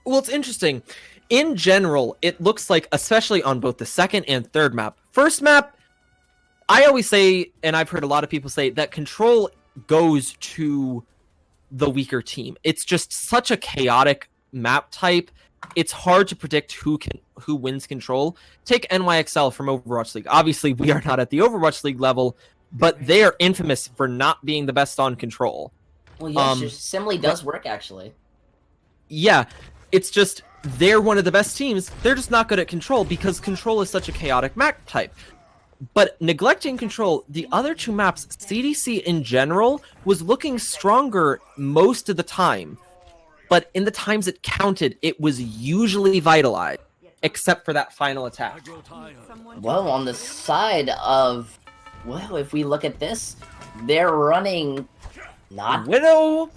Well, it's interesting. In general, it looks like, especially on both the second and third map. First map, I always say, and I've heard a lot of people say, that control goes to the weaker team. It's just such a chaotic map type. It's hard to predict who wins control. Take NYXL from Overwatch League. Obviously, we are not at the Overwatch League level, but they are infamous for not being the best on control. Well, yes, Simile does work, actually. Yeah, it's just they're one of the best teams. They're just not good at control because control is such a chaotic map type. But neglecting control, the other two maps, CDC in general, was looking stronger most of the time. But in the times it counted, it was usually Vitalize, except for that final attack. Well, on the side of... Well, if we look at this, they're running... Not... Widow!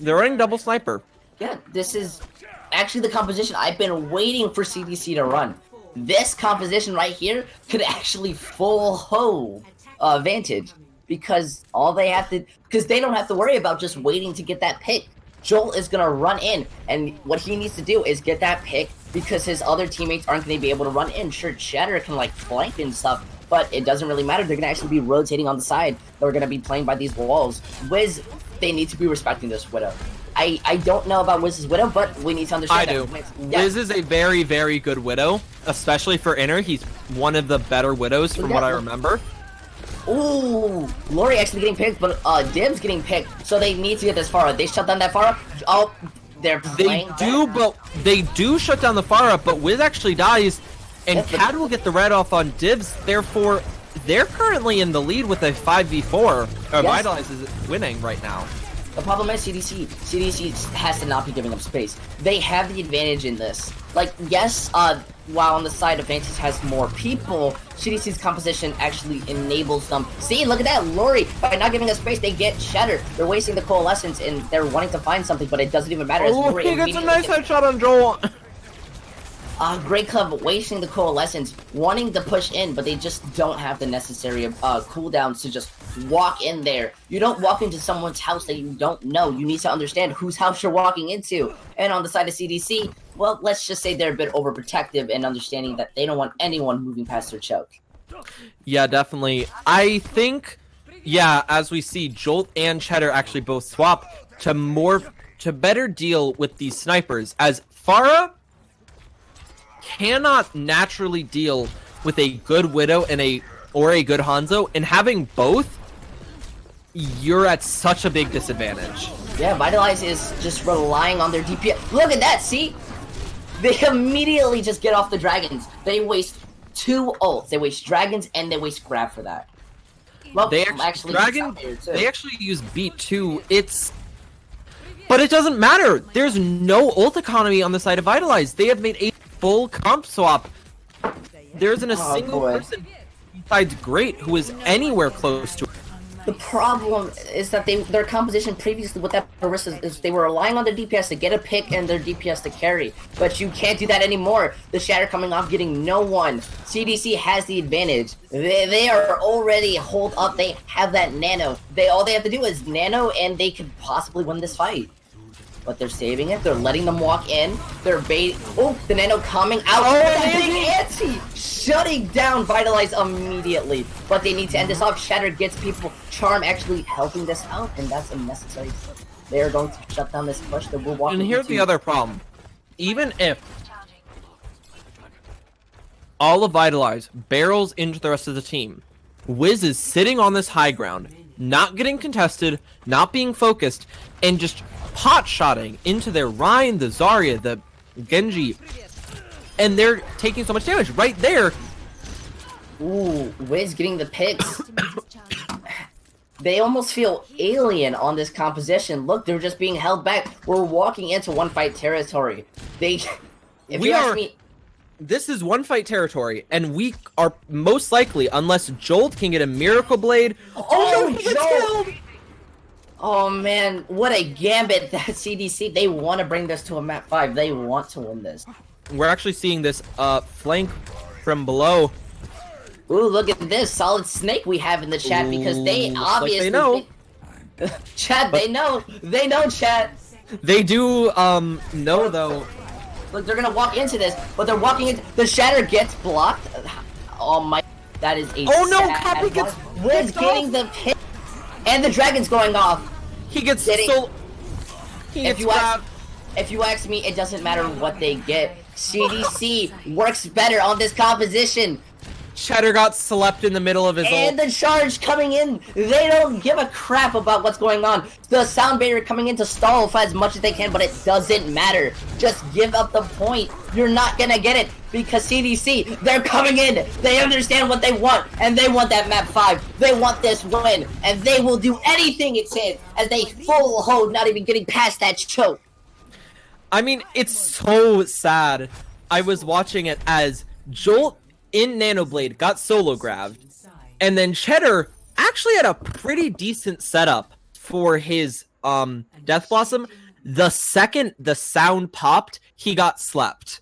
They're running double sniper. Yeah, this is actually the composition I've been waiting for CDC to run. This composition right here could actually full hoe Vantage. Because all they have to... Because they don't have to worry about just waiting to get that pick. Joel is going to run in, and what he needs to do is get that pick because his other teammates aren't going to be able to run in. Sure, Cheddar can, like, flank and stuff, but it doesn't really matter. They're going to actually be rotating on the side. They're going to be playing by these walls. Wiz, they need to be respecting this Widow. I don't know about Wiz's Widow, but we need to understand I do. Wiz is a very, very good Widow, especially for Inner. He's one of the better Widows from what I remember. Ooh, Lori actually getting picked, but Dib's getting picked, so they need to get this Pharah. They shut down that Pharah. Oh, they're playing. They do shut down the Pharah, but Wiz actually dies, and Cad will get the red off on Dibs. Therefore, they're currently in the lead with a 5v4. Vitalize is winning right now. The problem is CDC. CDC has to not be giving up space. They have the advantage in this. Like, yes, while on the side of Vantage has more people, CDC's composition actually enables them. See, look at that, Lori. By not giving us space, they get Shatter. They're wasting the Coalescence, and they're wanting to find something, but it doesn't even matter. Oh, he gets a nice headshot on Joel. Great Club wasting the Coalescence, wanting to push in, but they just don't have the necessary cooldowns to just walk in there. You don't walk into someone's house that you don't know. You need to understand whose house you're walking into. And on the side of CDC, well, let's just say they're a bit overprotective and understanding that they don't want anyone moving past their choke. Yeah, definitely. I think, yeah, as we see, Jolt and Cheddar actually both swap to better deal with these snipers, as Pharah cannot naturally deal with a good Widow and a good Hanzo, and having both, you're at such a big disadvantage. Yeah, Vitalize is just relying on their DPS. Look at that, see? They immediately just get off the dragons. They waste 2 ults. They waste dragons and they waste grab for that. Well, They actually use beat too. But it doesn't matter. There's no ult economy on the side of Vitalize. They have made a full comp swap. There isn't a single person besides Great who is anywhere close to it. The problem is that their composition previously with that Orisa is they were relying on their DPS to get a pick and their DPS to carry. But you can't do that anymore. The Shatter coming off getting no one. CDC has the advantage. They are already holed up. They have that nano. All they have to do is nano and they could possibly win this fight. But they're saving it. They're letting them walk in. They're bait. Oh, the nano coming out. Oh, that big anti! Shutting down Vitalize immediately. But they need to end this off. Shatter gets people. Charm actually helping this out, and that's unnecessary. They are going to shut down this push. They will walk. And here's the other problem. Even if all of Vitalize barrels into the rest of the team, Wiz is sitting on this high ground, not getting contested, not being focused, and just pot-shotting into their Ryan, the Zarya, the Genji, and they're taking so much damage right there. Ooh, Wiz getting the picks. They almost feel alien on this composition. Look, they're just being held back. We're walking into one fight territory. This is one fight territory, and we are most likely, unless Jolt can get a Miracle Blade. Oh, Jolt! Oh man, what a gambit that CDC. They want to bring this to a map 5. They want to win this. We're actually seeing this flank from below. Ooh, look at this solid snake we have in the chat because they obviously know. Chat, they know. They know, chat. They do know though. Look, they're gonna walk into this, but they're walking into the Shatter gets blocked. Oh my, that is a Copy gets Wiz getting the pick, and the dragon's going off. He gets If you ask me, it doesn't matter what they get. CDC works better on this composition. Cheddar got slept in the middle of his And the charge coming in. They don't give a crap about what's going on. The sound barrier coming in to stall for as much as they can, but it doesn't matter. Just give up the point. You're not gonna get it because CDC, they're coming in. They understand what they want, and they want that map 5. They want this win, and they will do anything it takes as they full hold, not even getting past that choke. I mean, it's so sad. I was watching it as Jolt in Nanoblade got solo grabbed, and then Cheddar actually had a pretty decent setup for his Death Blossom. The second the sound popped, he got slept.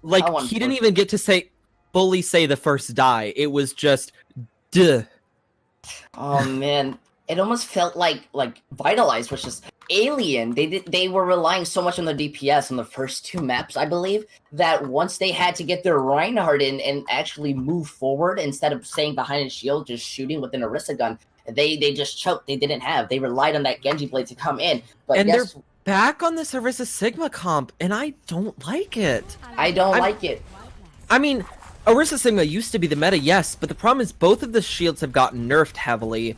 Like, he didn't even get to fully say the first die. It was just duh. Oh man, it almost felt like Vitalize was just alien. They were relying so much on the DPS on the first 2 maps, I believe, that once they had to get their Reinhardt in and actually move forward instead of staying behind a shield, just shooting with an Orisa gun, they just choked. They relied on that Genji blade to come in. But they're back on the Orisa Sigma comp, and I don't like it. I don't like it. I mean, Orisa Sigma used to be the meta, yes, but the problem is both of the shields have gotten nerfed heavily.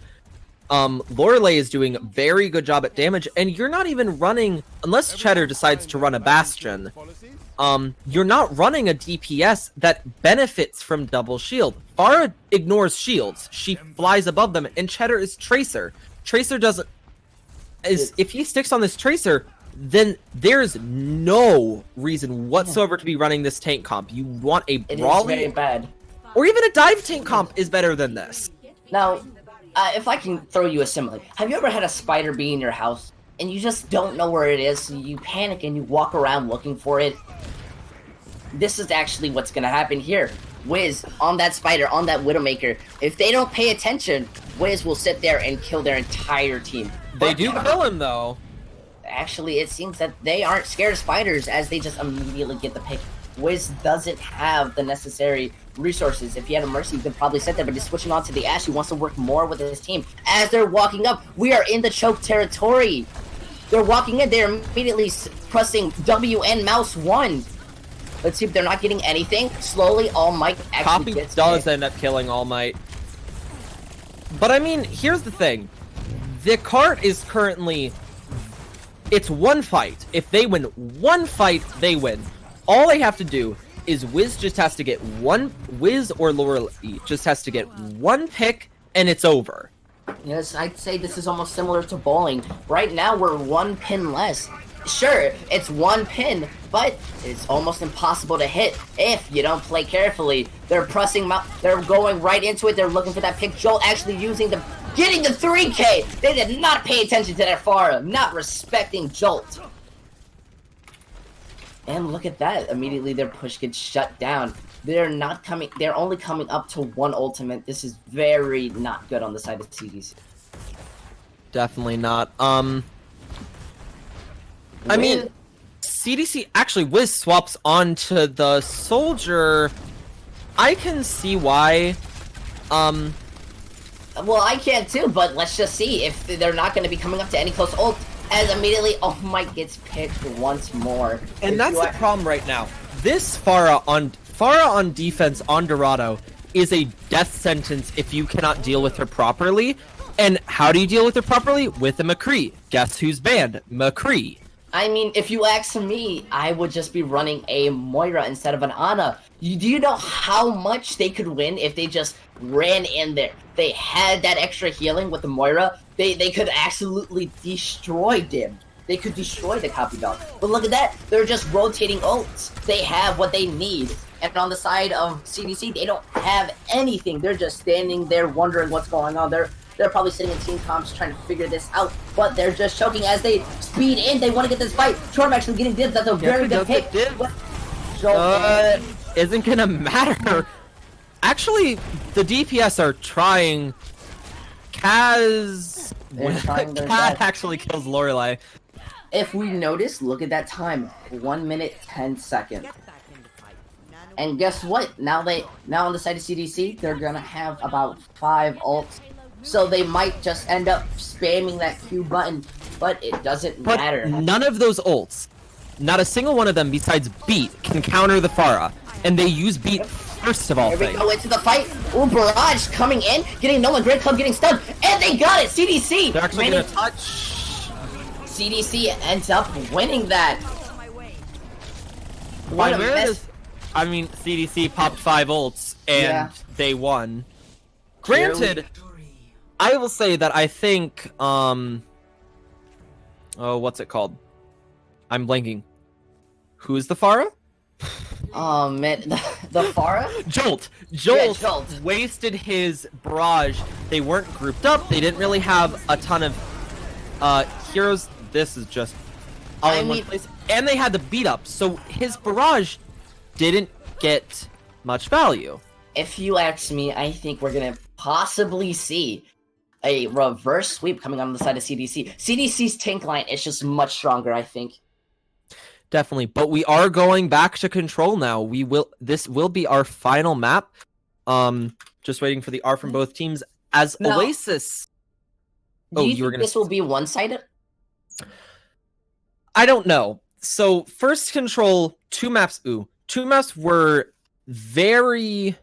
Lorelei is doing a very good job at damage, and you're not even running, unless Cheddar decides to run a Bastion, you're not running a DPS that benefits from double shield. Pharah ignores shields. She flies above them, and Cheddar is Tracer. Tracer doesn't... If he sticks on this Tracer, then there's no reason whatsoever to be running this tank comp. You want a brawling... It is very bad. Or even a dive tank comp is better than this. Now, if I can throw you a simile, have you ever had a spider be in your house and you just don't know where it is, so you panic and you walk around looking for it? This is actually what's gonna happen here. Wiz, on that spider, on that Widowmaker, if they don't pay attention, Wiz will sit there and kill their entire team. They do kill him, though. Actually, it seems that they aren't scared of spiders as they just immediately get the pick. Wiz doesn't have the necessary resources. If he had a Mercy, he could probably sit there, but he's switching on to the Ashe. He wants to work more with his team. As they're walking up, we are in the choke territory. They're walking in, they're immediately pressing W and mouse 1. Let's see if they're not getting anything. Slowly, All Might actually gets does picked. end up killing All Might. But I mean, here's the thing. The cart is currently... It's one fight. If they win one fight, they win. All they have to do is Wiz just has to get one... Wiz or Lorelei just has to get one pick, and it's over. Yes, I'd say this is almost similar to bowling. Right now, we're 1 pin less. Sure, it's 1 pin, but it's almost impossible to hit if you don't play carefully. They're pressing, they're going right into it. They're looking for that pick. Joel actually getting the 3K. They did not pay attention to that Pharah, not respecting Jolt. And look at that. Immediately their push gets shut down. They're only coming up to 1 ultimate. This is very not good on the side of CDC. Definitely not. I mean, CDC actually Wiz swaps onto the soldier. I can see why. Well, I can too, but let's just see if they're not going to be coming up to any close ult. As immediately, All Might gets picked once more. And that's the problem right now. This Pharah on defense on Dorado is a death sentence if you cannot deal with her properly. And how do you deal with her properly? With a McCree. Guess who's banned? McCree. I mean, if you ask me, I would just be running a Moira instead of an Ana. Do you know how much they could win if they just ran in there? They had that extra healing with the Moira. They could absolutely destroy Dim. They could destroy the Copy Dog. But look at that. They're just rotating ults. They have what they need. And on the side of CDC, they don't have anything. They're just standing there wondering what's going on. They're probably sitting in team comps trying to figure this out, but they're just choking as they speed in. They want to get this fight. Chorm actually getting dibs. That's a very good pick. Isn't gonna matter. Actually, the DPS are trying. Kaz actually kills Lorelei. If we notice, look at that time. 1 minute, 10 seconds. And guess what? Now on the side of CDC, they're gonna have about 5 ults. So they might just end up spamming that Q button, but it doesn't matter. None of those ults, not a single one of them besides Beat, can counter the Pharah. And they use Beat first of all things. Here we go into the fight. Ooh, Barrage coming in, getting Nolan Great Club getting stunned, and they got it! CDC! They're actually gonna touch. CDC ends up winning that. What a mess. I mean, CDC popped 5 ults, and they won. Granted, I will say that I think, oh, what's it called? I'm blanking. Who's the Pharah? Oh, man. The Pharah? Jolt wasted his barrage. They weren't grouped up. They didn't really have a ton of heroes. This is just all in one place. And they had the beat up, so his barrage didn't get much value. If you ask me, I think we're gonna possibly see a reverse sweep coming on the side of CDC. CDC's tank line is just much stronger, I think. Definitely, but we are going back to control now. This will be our final map. Just waiting for the R from both teams as now, Oasis. Do you think this will be one-sided? I don't know. So first control, 2 maps. Ooh, 2 maps were very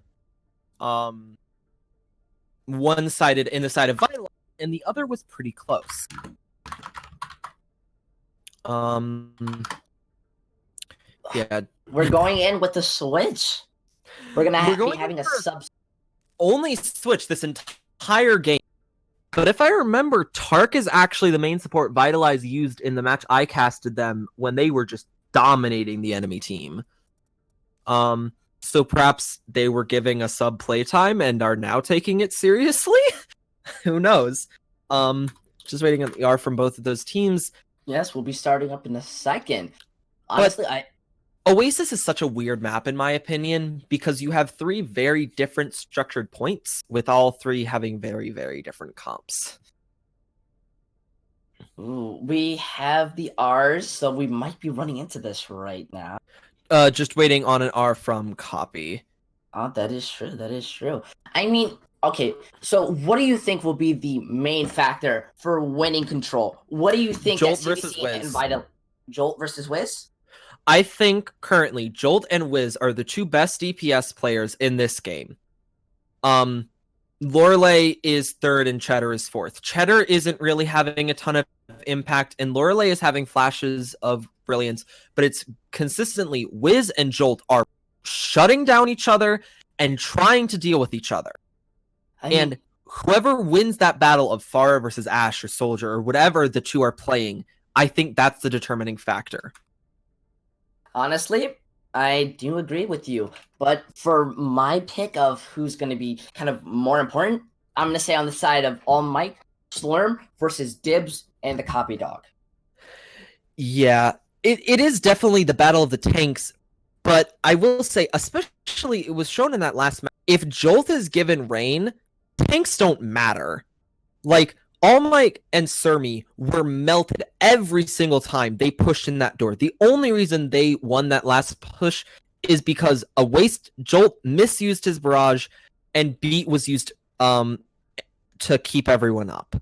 one-sided in the side of Vitalize, and the other was pretty close. Yeah, we're going in with the switch. We're gonna be having a sub. Only switch this entire game. But if I remember, Tark is actually the main support Vitalize used in the match I casted them when they were just dominating the enemy team. So perhaps they were giving a sub playtime and are now taking it seriously? Who knows? Just waiting on the R from both of those teams. Yes, we'll be starting up in a second. Honestly, Oasis is such a weird map, in my opinion, because you have 3 very different structured points, with all 3 having very, very different comps. Ooh, we have the R's, so we might be running into this right now. Just waiting on an R from Copy. Oh, that is true. That is true. I mean, okay, so what do you think will be the main factor for winning control? What do you think Jolt that versus CDC Wiz. and Vital Jolt versus Wiz? I think currently Jolt and Wiz are the 2 best DPS players in this game. Lorelei is 3rd and Cheddar is 4th. Cheddar isn't really having a ton of impact, and Lorelei is having flashes of brilliance, but it's consistently Wiz and Jolt are shutting down each other and trying to deal with each other. And whoever wins that battle of Pharah versus Ashe or Soldier or whatever the 2 are playing, I think that's the determining factor. Honestly, I do agree with you. But for my pick of who's going to be kind of more important, I'm going to say on the side of All Might, Slurm versus Dibs and the Copy Dog. Yeah, it is definitely the battle of the tanks, but I will say, especially it was shown in that last match, if Jolt is given Rain, tanks don't matter. Like, All Might and Surmi were melted every single time they pushed in that door. The only reason they won that last push is because a waste Jolt misused his barrage and Beat was used to keep everyone up.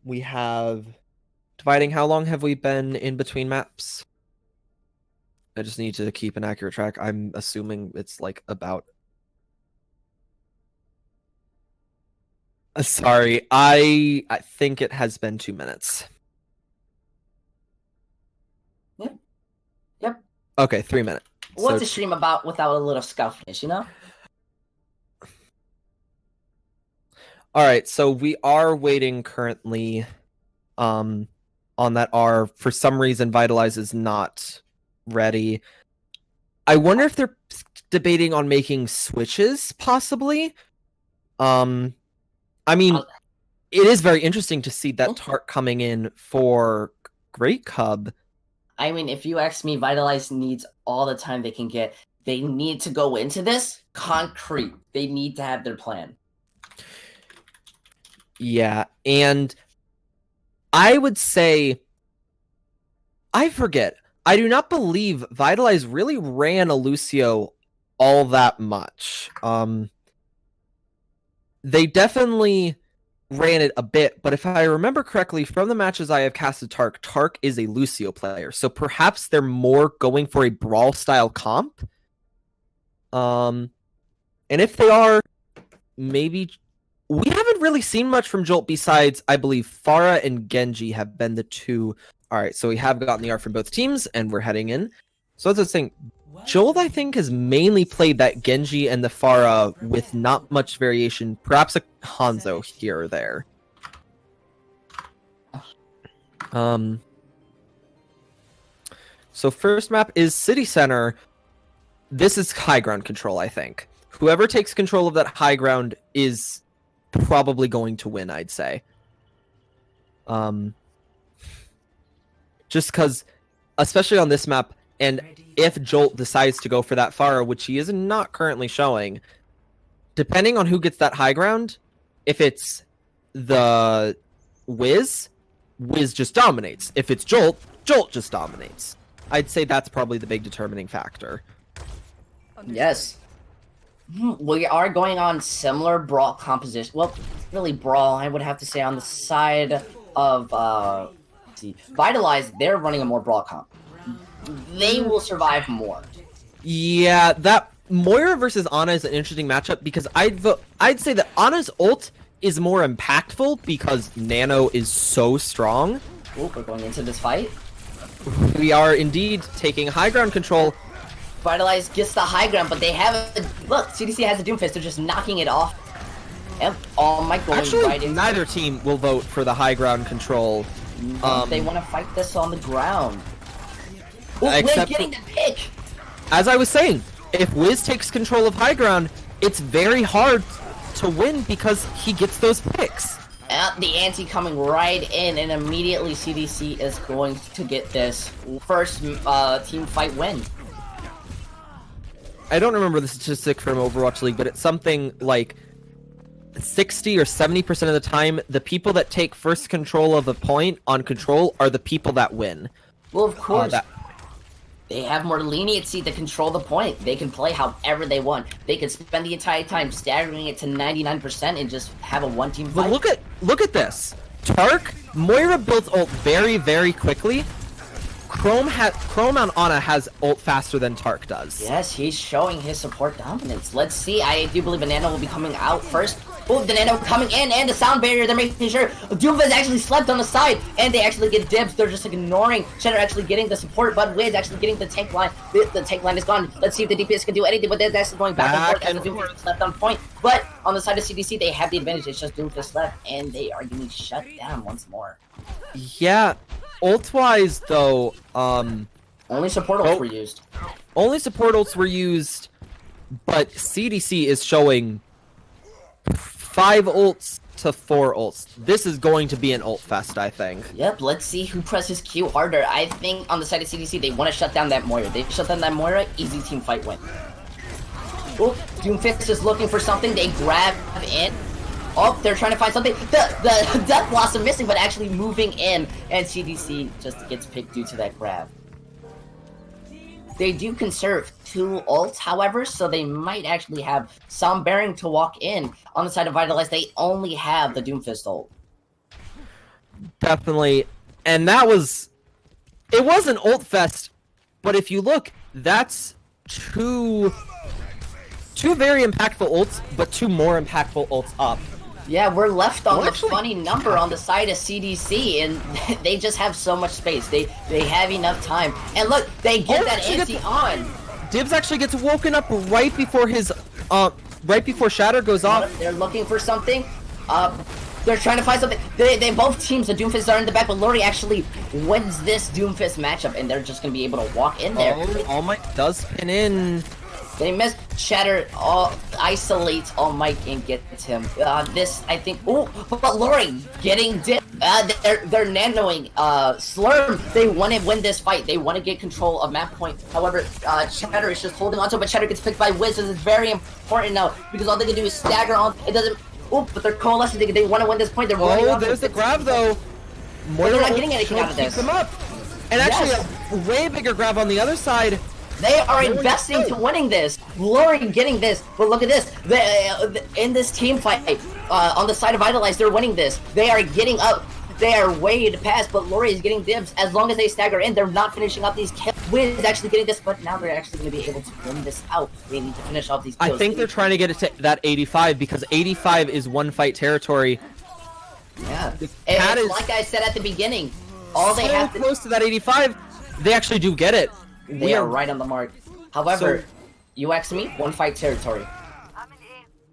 We have dividing. How long have we been in between maps? I just need to keep an accurate track. I'm assuming it's like about. Sorry, I think it has been 2 minutes. Yep. Okay, 3 minutes. What's a stream about without a little scuffiness, you know? All right, so we are waiting currently on that R. For some reason, Vitalize is not ready. I wonder if they're debating on making switches, possibly. I mean, it is very interesting to see that Tart coming in for Great Cub. I mean, if you ask me, Vitalize needs all the time they can get. They need to go into this concrete. They need to have their plan. Yeah, and I would say, I forget. I do not believe Vitalize really ran a Lucio all that much. They definitely ran it a bit, but if I remember correctly from the matches I have casted Tark is a Lucio player, so perhaps they're more going for a brawl style comp. And if they are, maybe we haven't really seen much from Jolt besides, I believe, Pharah and Genji have been the 2. All right, so we have gotten the art from both teams, and we're heading in. So that's the thing. Jolt, I think, has mainly played that Genji and the Pharah with not much variation. Perhaps a Hanzo here or there. So first map is City Center. This is high ground control, I think. Whoever takes control of that high ground is probably going to win, I'd say. Just because, especially on this map, and if Jolt decides to go for that Pharah, which he is not currently showing, depending on who gets that high ground, if it's the Wiz just dominates. If it's Jolt just dominates. I'd say that's probably the big determining factor. Yes. We are going on similar brawl composition. Well, really brawl, I would have to say on the side of Vitalize, they're running a more brawl comp. They will survive more. Yeah, that Moira versus Ana is an interesting matchup because I'd say that Ana's ult is more impactful because Nano is so strong. Ooh, we're going into this fight. We are indeed taking high ground control. Vitalize gets the high ground, but they have look, CDC has a Doomfist, they're just knocking it off. And All Might going Actually, right into neither team will vote for the high ground control. they want to fight this on the ground. Ooh, Except Wiz getting the pick. As I was saying, if Wiz takes control of high ground, it's very hard to win because he gets those picks. The anti coming right in, and immediately CDC is going to get this first team fight win. I don't remember the statistic from Overwatch League, but it's something like 60 or 70% of the time, the people that take first control of a point on control are the people that win. Well, of course. They have more leniency to control the point. They can play however they want. They can spend the entire time staggering it to 99% and just have a one-team fight. But look at this. Tark, Moira builds ult very, very quickly. Chrome on Ana has ult faster than Tark does. Yes, he's showing his support dominance. Let's see. I do believe Banana will be coming out first. Oh, the Nano coming in, and the sound barrier, they're making sure Doomfist actually slept on the side, and they actually get dibs. They're just ignoring Cheddar actually getting the support, but Wiz actually getting the tank line. The tank line is gone. Let's see if the DPS can do anything, but they're actually going back and forth, and the Doomfist is left on point. But on the side of CDC, they have the advantage. It's just Doomfist left, and they are getting shut down once more. Yeah, ult-wise, though, only support ults were used. Only support ults were used, but CDC is showing 5 ults to 4 ults. This is going to be an ult fest, I think. Yep, let's see who presses Q harder. I think on the side of CDC, they want to shut down that Moira. They shut down that Moira, easy team fight win. Oh, Doomfist is looking for something. They grab in. Oh, they're trying to find something. The Death Blossom missing, but actually moving in. And CDC just gets picked due to that grab. They do conserve 2 ults, however, so they might actually have some bearing to walk in. On the side of Vitalize, they only have the Doomfist ult. Definitely. And that was... It was an ult fest, but if you look, that's two very impactful ults, but 2 more impactful ults up. Yeah, we're left on a funny number on the side of CDC, and they just have so much space. They have enough time. And look, they get that anti on. Dibs actually gets woken up right before his right before Shatter goes off. They're looking for something. They're trying to find something. They both teams, the Doomfist are in the back, but Lori actually wins this Doomfist matchup, and they're just gonna be able to walk in there. Oh, All Might does pin in. They miss Shatter, isolates All Might and gets him. This, I think, oh, but Lori getting dipped. They're nanoing, Slurm. They want to win this fight. They want to get control of map point. However, Shatter is just holding on to it, but Shatter gets picked by Wiz. This is very important now, because all they can do is stagger on. It doesn't, oh, but they're coalescing. They want to win this point. They're running off. There's the grab, though. But they're not getting anything out of this. Them up. And actually, a way bigger grab on the other side. They are investing to winning this. Lori getting this. But look at this. In this team fight, on the side of Vitalize, they're winning this. They are getting up. They are way to pass, but Lori is getting dibs. As long as they stagger in, they're not finishing off these kills. Wiz is actually getting this, but now they're actually going to be able to win this out. They need to finish off these kills. I think they're trying to get it to that 85, because 85 is one fight territory. Yeah. It's like I said at the beginning. All they have to... close to that 85, they actually do get it. They are right on the mark. However, you ask me, one fight territory.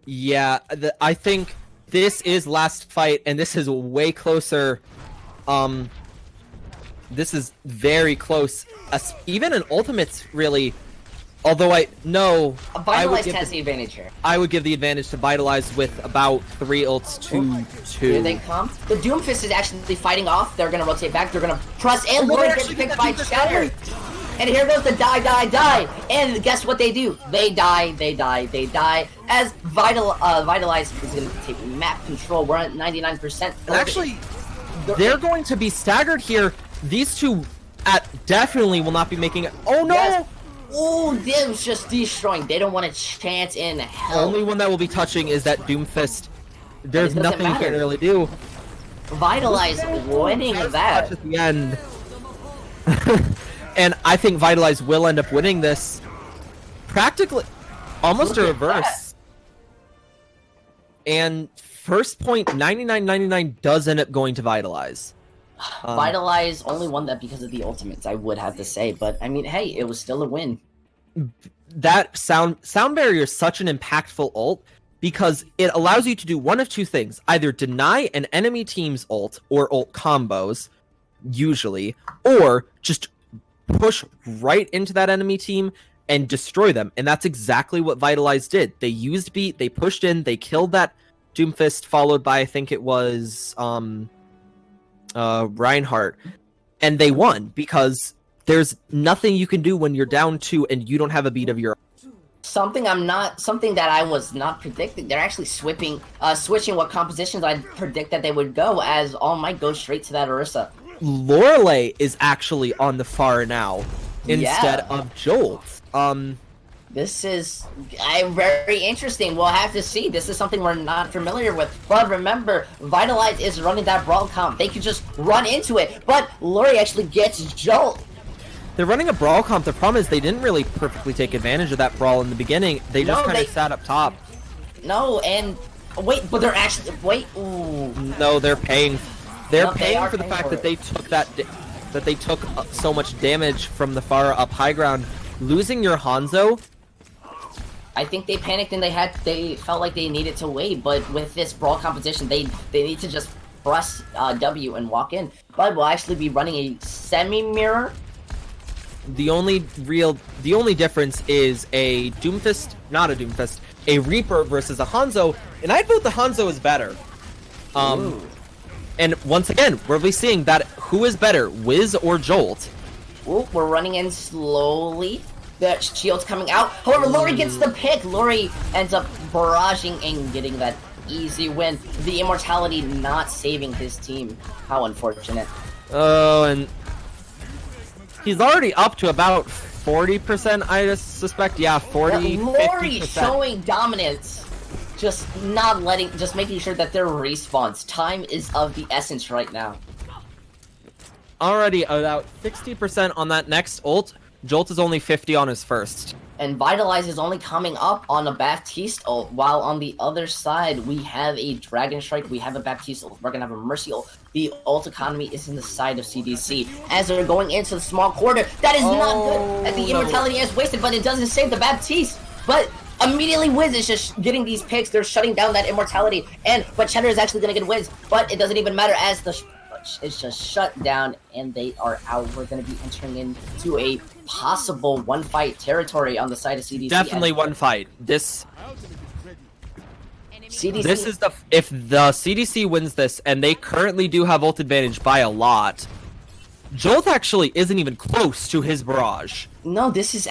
Yeah, I think this is last fight, and this is way closer. This is very close. Even in Ultimates, really. Although Vitalize has the advantage here. I would give the advantage to Vitalize with about 3 ults to 2. Here they come. The Doomfist is actually fighting off. They're gonna rotate back. They're gonna press, and Lori gets picked by Shatter. And here goes the die. And guess what they do? They die. As Vitalize is going to take map control. We're at 99%. Actually, they're going to be staggered here. These two definitely will not be making it. Oh, no! Yes. Oh, Dim's just destroying. They don't want a chance in hell. The only one that will be touching is that Doomfist. There's nothing you can really do. Vitalize winning that. At the end. And I think Vitalize will end up winning this. Practically, almost a reverse. And first point, 99.99 does end up going to Vitalize. Vitalize only won that because of the ultimates, I would have to say. But, I mean, hey, it was still a win. That sound barrier is such an impactful ult, because it allows you to do one of 2 things. Either deny an enemy team's ult, or ult combos, usually, or just push right into that enemy team and destroy them. And that's exactly what Vitalize did. They used beat, they pushed in, they killed that Doomfist, followed by I think it was Reinhardt, and they won because there's nothing you can do when you're down 2 and you don't have a beat of your own. Something that I was not predicting. They're actually switching what compositions I predict that they would go, as All Might goes straight to that Orisa. Lorelei is actually on the far now instead of Jolt. This is very interesting. We'll have to see. This is something we're not familiar with. But remember, Vitalize is running that brawl comp. They could just run into it, but Lori actually gets Jolt. They're running a brawl comp. The problem is they didn't really perfectly take advantage of that brawl in the beginning. They just kind of sat up top. No, and wait, but they're actually ooh. No, they're paying. They're No, paying for the fact that they took that they took so much damage from the far up high ground. Losing your Hanzo. I think they panicked and they felt like they needed to wait, but with this brawl competition, they need to just press W and walk in. But we'll actually be running a semi-mirror. The only difference is a Doomfist, not a Doomfist, a Reaper versus a Hanzo, and I'd vote the Hanzo is better. And once again, we'll be seeing that who is better, Wiz or Jolt. Ooh, we're running in slowly. The shield's coming out. However, Lori gets the pick. Lori ends up barraging and getting that easy win. The immortality not saving his team. How unfortunate. Oh, and he's already up to about 40%, I suspect. Yeah, 40, Lori 50%. showing dominance. Just making sure that their respawns. Time is of the essence right now. Already about 60% on that next ult. Jolt is only 50 on his first. And Vitalize is only coming up on a Baptiste ult, while on the other side, we have a Dragon Strike, we have a Baptiste ult, we're gonna have a Mercy ult. The ult economy is in the side of CDC. As they're going into the small quarter, that is not good! As the immortality is wasted, but it doesn't save the Baptiste! But immediately Wiz is just getting these picks, they're shutting down that immortality, but Cheddar is actually gonna get Wiz, but it doesn't even matter as it's just shut down and they are out. We're going to be entering into a possible one fight territory on the side of CDC. Definitely one fight. This CDC. This is if the CDC wins this, and they currently do have ult advantage by a lot, Jolt actually isn't even close to his barrage. No, this is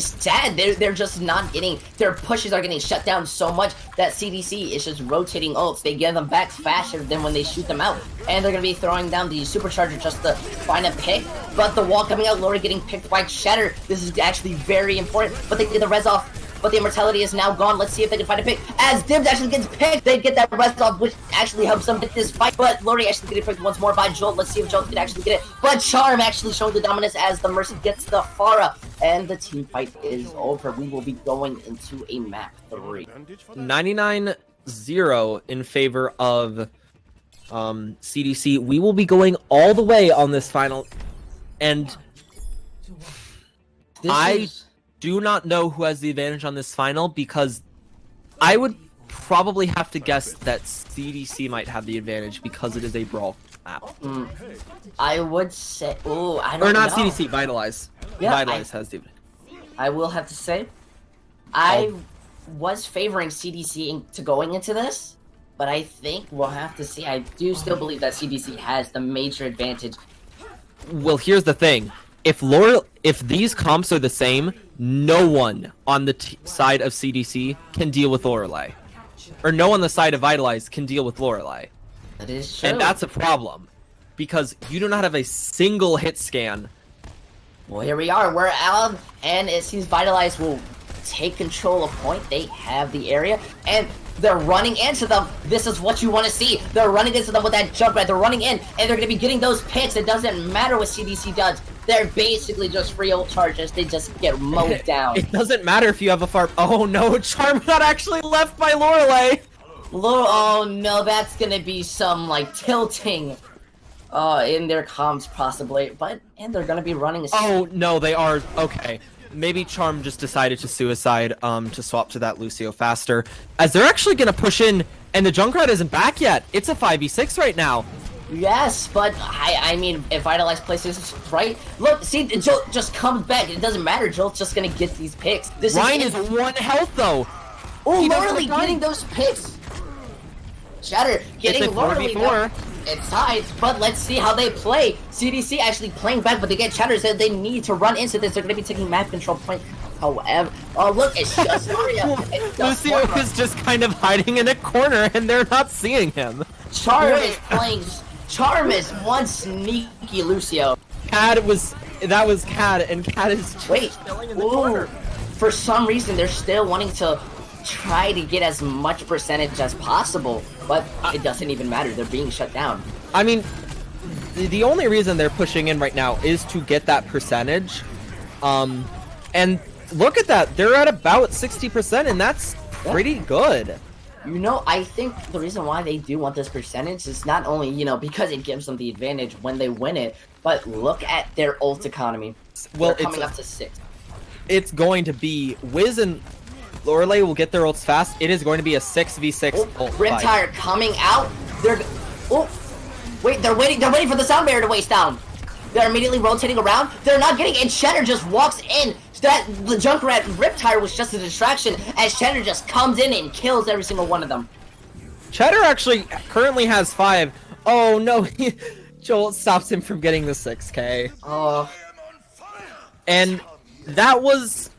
sad. They're just not getting, their pushes are getting shut down so much that CDC is just rotating ults. They get them back faster than when they shoot them out. And they're going to be throwing down the supercharger just to find a pick. But the wall coming out, Lori getting picked by Shatter. This is actually very important. But they get the res off. But the immortality is now gone. Let's see if they can find a pick. As Dibs actually gets picked, they get that rest off, which actually helps them get this fight. But Lori actually getting picked once more by Jolt. Let's see if Jolt can actually get it. But Charm actually showing the dominance as the Mercy gets the Pharah. And the team fight is over. We will be going into a map 3. 99-0 in favor of CDC. We will be going all the way on this final. And I do not know who has the advantage on this final, because I would probably have to guess that CDC might have the advantage because it is a brawl map. I would say, I don't know. Or not CDC, Vitalize. Yeah, Vitalize has the advantage. I will have to say, I was favoring CDC to going into this, but I think we'll have to see. I do still believe that CDC has the major advantage. Well, here's the thing. If these comps are the same, no one on the side of CDC can deal with Lorelei. Or no one on the side of Vitalize can deal with Lorelei. That is true. And that's a problem. Because you do not have a single hit scan. Well, here we are. We're out, and it seems Vitalize will take control of point. They have the area, and they're running into them. This is what you want to see. They're running into them with that jump right. They're running in, and they're going to be getting those picks. It doesn't matter what CDC does. They're basically just free ult charges. They just get mowed down. It doesn't matter if you have a farm. Oh no, Charm got actually left by Lorelei. Oh no, that's going to be some like tilting in their comms possibly. And they're going to be running. Oh no, they are. Okay. Maybe Charm just decided to suicide to swap to that Lucio faster, as they're actually gonna push in, and the Junkrat isn't back yet. It's a 5v6 right now. Yes, but I mean, if Vitalize places this right, look, see, Jolt just comes back. It doesn't matter. Jolt's just gonna get these picks. Ryan is 1 health though. Oh, literally getting those picks. Cheddar getting It's a literally 4v4. it's tied, but let's see how they play. CDC actually playing back, but they get Cheddar, so they need to run into this. They're going to be taking map control point. However, oh look, it's just Maria. Lucio is just kind of hiding in a corner, and they're not seeing him. Charm is playing. Charm is one sneaky Lucio. That was Cad, and Cad is just chilling in the corner. For some reason, they're still wanting to try to get as much percentage as possible, but it doesn't even matter. They're being shut down. I mean, the only reason they're pushing in right now is to get that percentage. And look at that. They're at about 60%, and that's pretty good. You know, I think the reason why they do want this percentage is not only, you know, because it gives them the advantage when they win it, but look at their ult economy. Well, they're coming up to 6. It's going to be Wiz and Lorelei will get their ults fast. It is going to be a 6v6 ult fight. Riptire coming out. They're wait, they're waiting for the sound barrier to waste down. They're immediately rotating around. They're not getting and Cheddar just walks in. The Junkrat Riptire was just a distraction as Cheddar just comes in and kills every single one of them. Cheddar actually currently has 5. Oh no, Joel stops him from getting the 6k. Oh. And that was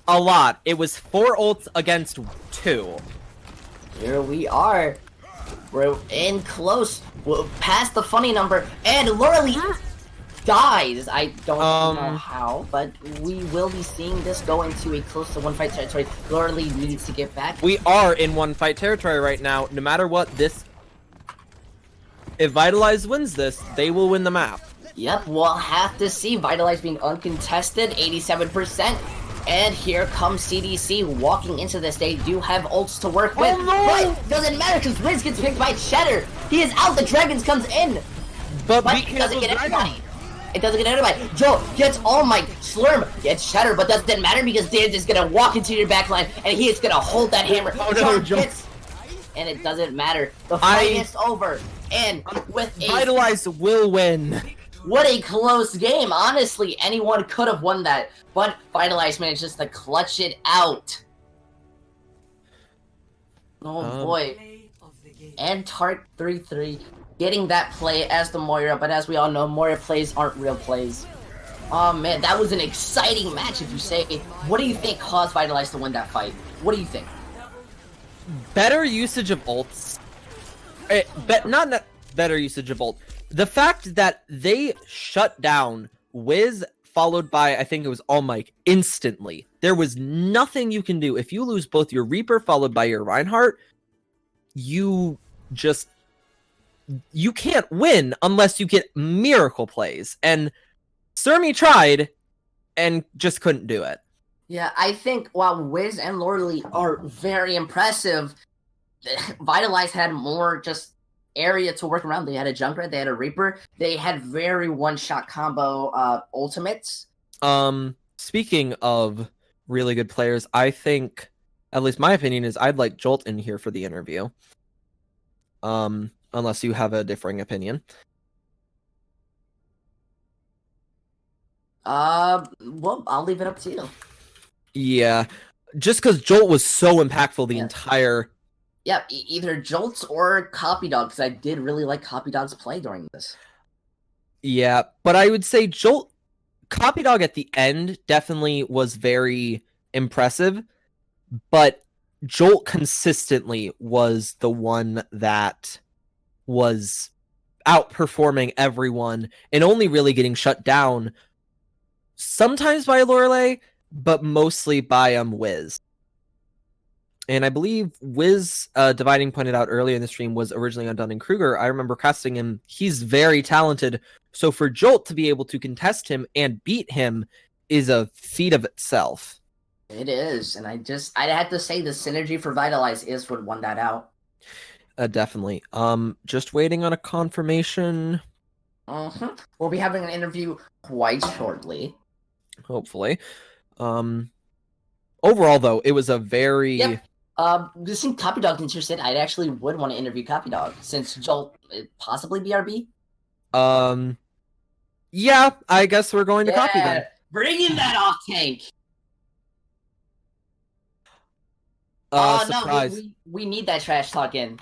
a lot. It was 4 ults against 2. Here we are. We're in close. We're past the funny number. And Lorelei dies. I don't know how, but we will be seeing this go into a close to 1 fight territory. Lorelei needs to get back. We are in 1 fight territory right now. No matter what, if Vitalize wins this, they will win the map. Yep, we'll have to see. Vitalize being uncontested, 87%. And here comes CDC walking into this. They do have ults to work with. But doesn't matter because Wiz gets picked by Cheddar. He is out. The Dragons comes in. But it doesn't get anybody. It doesn't get anybody. Joe gets All Might. Slurm gets Cheddar, but doesn't matter because Dan's is going to walk into your backline and he is going to hold that hammer. Oh no, Joe. And it doesn't matter. The fight is over. And with a... Vitalize will win. What a close game. Honestly, anyone could have won that. But Vitalize managed just to clutch it out. Oh boy. And Tart 3-3 getting that play as the Moira. But as we all know, Moira plays aren't real plays. Oh man, that was an exciting match if you say. What do you think caused Vitalize to win that fight? What do you think? Better usage of ults. Not better usage of ult. The fact that they shut down Wiz followed by, I think it was All Might, instantly. There was nothing you can do. If you lose both your Reaper followed by your Reinhardt, you can't win unless you get miracle plays. And Surmi tried and just couldn't do it. Yeah, I think while Wiz and Lorelei are very impressive, Vitalize had more just area to work around. They had a Junkrat, they had a Reaper, they had very one-shot combo ultimates. Speaking of really good players, I think, at least my opinion is, I'd like Jolt in here for the interview. Unless you have a differing opinion. Well, I'll leave it up to you. Yeah, just because Jolt was so impactful the entire... Yeah, either Jolts or Copy Dog, because I did really like Copy Dog's play during this. Yeah, but I would say Copy Dog at the end definitely was very impressive, but Jolt consistently was the one that was outperforming everyone and only really getting shut down sometimes by Lorelei, but mostly by Wiz. And I believe Wiz, Dividing pointed out earlier in the stream, was originally on Dunning-Kruger. I remember casting him. He's very talented. So for Jolt to be able to contest him and beat him is a feat of itself. It is. And I had to say the synergy for Vitalize is what won that out. Definitely. Just waiting on a confirmation. We'll be having an interview quite shortly. Hopefully. Overall, though, it was a very... Yep. Since Copy Dog's interested, I actually would want to interview Copy Dog, since Jolt possibly BRB. Yeah, I guess we're going to Copy then. Bring in that off tank. Oh no, Surprise. we need that trash talk in.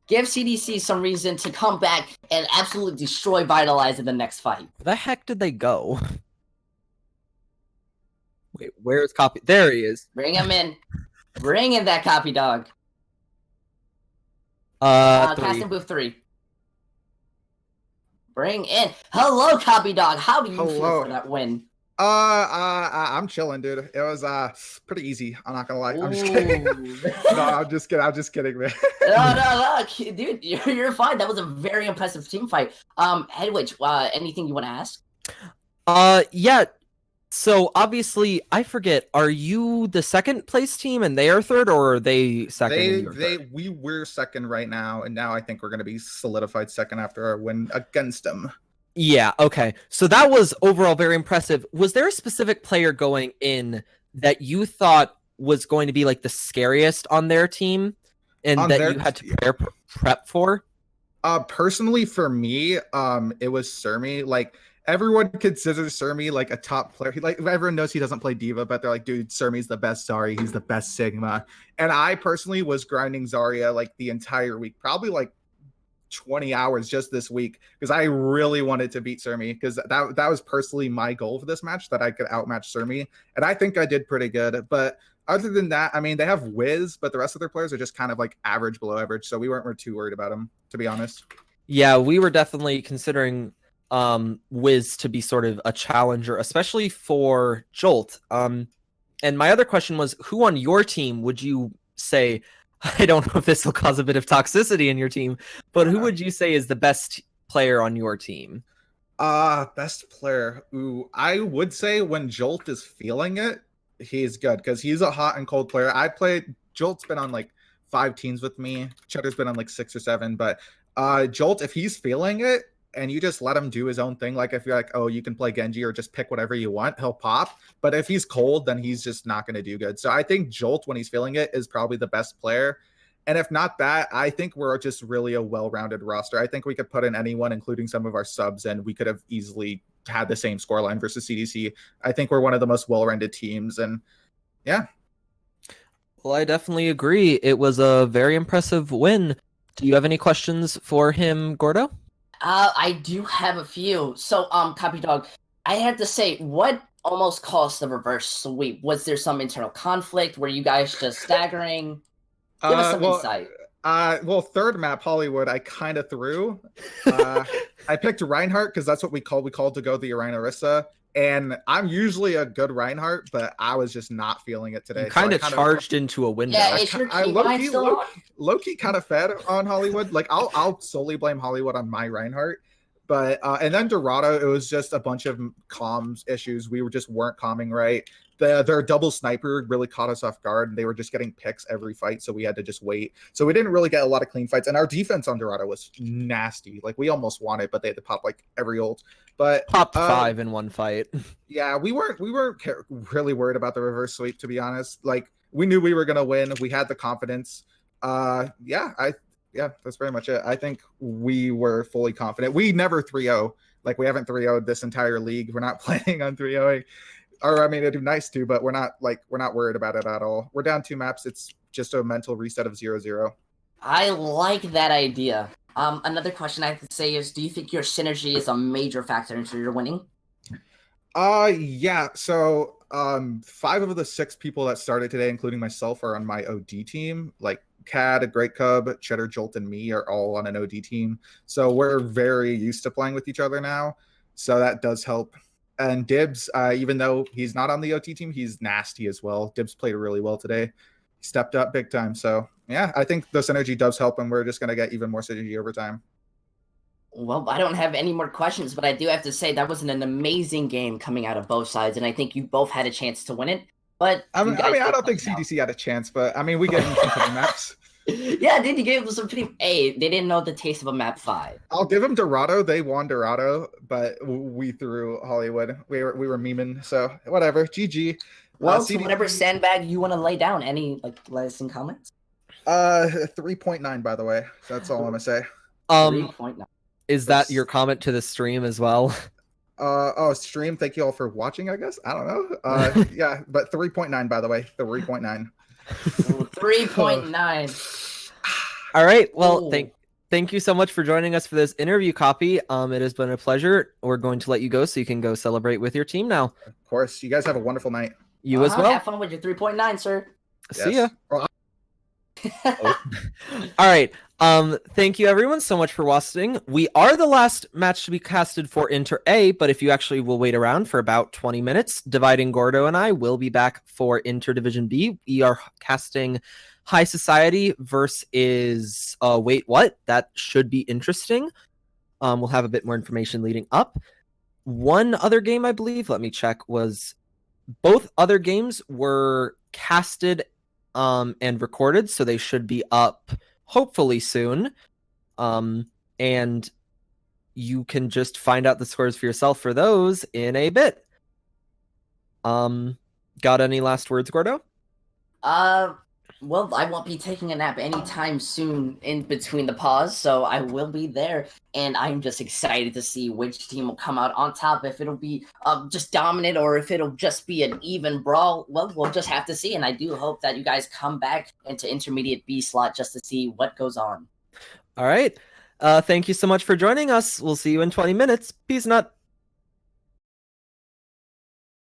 Give CDC some reason to come back and absolutely destroy Vitalize in the next fight. Where the heck did they go? Wait, where's Copy? There he is. Bring him in. Bring in that copy dog. Three. Casting booth 3. Bring in. Hello, copy dog. How do you feel for that win? I'm chilling, dude. It was pretty easy. I'm not gonna lie. I'm just kidding. No, I'm just kidding. I'm just kidding, man. No, dude, you're fine. That was a very impressive team fight. Hedwig, anything you want to ask? Yeah. So obviously, I forget. Are you the second place team and they are third, or are they second? And you're third? We're second right now, and now I think we're gonna be solidified second after our win against them. Yeah, okay. So that was overall very impressive. Was there a specific player going in that you thought was going to be like the scariest on their team and that you had to prep for? Personally for me, it was Surmi. Like, everyone considers Surmi like a top player. Like, everyone knows he doesn't play Diva, but they're like, dude, Surmi's the best Zarya. He's the best Sigma. And I personally was grinding Zarya like the entire week, probably like 20 hours just this week, because I really wanted to beat Surmi, because that was personally my goal for this match, that I could outmatch Surmi, and I think I did pretty good. But other than that, I mean, they have Wiz, but the rest of their players are just kind of like average, below average, so we weren't too worried about them, to be honest. Yeah, we were definitely considering Wiz to be sort of a challenger, especially for Jolt. And my other question was, who on your team would you say, I don't know if this will cause a bit of toxicity in your team, but who would you say is the best player on your team? Best player. Ooh, I would say when Jolt is feeling it, he's good, because he's a hot and cold player. Jolt's been on like 5 teams with me. Cheddar's been on like 6 or 7, but Jolt, if he's feeling it, and you just let him do his own thing, like if you're like, oh, you can play Genji or just pick whatever you want, he'll pop. But if he's cold, then he's just not going to do good. So I think Jolt, when he's feeling it, is probably the best player. And if not that, I think we're just really a well-rounded roster. I think we could put in anyone, including some of our subs, and we could have easily had the same scoreline versus CDC. I think we're one of the most well-rounded teams, and yeah. Well, I definitely agree. It was a very impressive win. Do you have any questions for him, Gordo? I do have a few. So, copy dog, I had to say, what almost caused the reverse sweep? Was there some internal conflict? Were you guys just staggering? Give us some insight. Well, third map, Hollywood, I kind of threw. I picked Reinhardt because that's what we called to go the Arena Orisa. And I'm usually a good Reinhardt, but I was just not feeling it today. You kind of charged into a window. Yeah, is your key low-key kind of fed on Hollywood. Like, I'll solely blame Hollywood on my Reinhardt. But and then Dorado, it was just a bunch of comms issues. We weren't calming right. Their double sniper really caught us off guard, and they were just getting picks every fight, so we had to just wait. So we didn't really get a lot of clean fights, and our defense on Dorado was nasty. Like, we almost won it, but they had to pop like every ult. But popped 5 in one fight. Yeah, we weren't really worried about the reverse sweep, to be honest. Like, we knew we were gonna win. We had the confidence. Yeah, that's very much it. I think we were fully confident. We never 3-0. Like, we haven't 3-0'd this entire league. We're not planning on 3-0ing. Or, I mean, it'd be nice to, but we're not worried about it at all. We're down 2 maps. It's just a mental reset of 0-0. I like that idea. Another question I have to say is, do you think your synergy is a major factor into your winning? Yeah. So, 5 of the 6 people that started today, including myself, are on my OD team. Like, Cad, Great Cub, Cheddar, Jolt, and me are all on an OD team. So we're very used to playing with each other now. So that does help. And Dibs, even though he's not on the OT team, he's nasty as well. Dibs played really well today. He stepped up big time. So, yeah, I think the synergy does help, and we're just going to get even more synergy over time. Well, I don't have any more questions, but I do have to say that was an amazing game coming out of both sides, and I think you both had a chance to win it. But I don't think CDC had a chance, but I mean, we get into the maps. Yeah, dude, you gave them some pretty. Hey, they didn't know the taste of a map 5. I'll give them Dorado. They won Dorado, but we threw Hollywood. We were memeing, so whatever. GG. Well, so whatever sandbag you want to lay down. Any lasting comments? 3.9, by the way. That's all I'm gonna say. 3.9. Is that your comment to the stream as well? Stream. Thank you all for watching, I guess. I don't know. Yeah, but 3.9, by the way. 3.9. Ooh, 3.9. All right. Well, Ooh. thank you so much for joining us for this interview copy. It has been a pleasure. We're going to let you go so you can go celebrate with your team now. Of course. You guys have a wonderful night. You as well. Have fun with your 3.9, sir. See ya. Well, All right. Thank you everyone so much for watching. We are the last match to be casted for Inter A, but if you actually will wait around for about 20 minutes, Dividing Gordo and I will be back for Inter Division B. We are casting High Society versus wait, what? That should be interesting. We'll have a bit more information leading up. One other game, I believe, let me check, was both other games were casted and recorded, so they should be up hopefully soon. And you can just find out the scores for yourself for those in a bit. Got any last words, Gordo? Well, I won't be taking a nap anytime soon in between the pause, so I will be there, and I'm just excited to see which team will come out on top, if it'll be just dominant or if it'll just be an even brawl. Well, we'll just have to see, and I do hope that you guys come back into Intermediate B slot just to see what goes on. All right. Thank you so much for joining us. We'll see you in 20 minutes. Peace nut.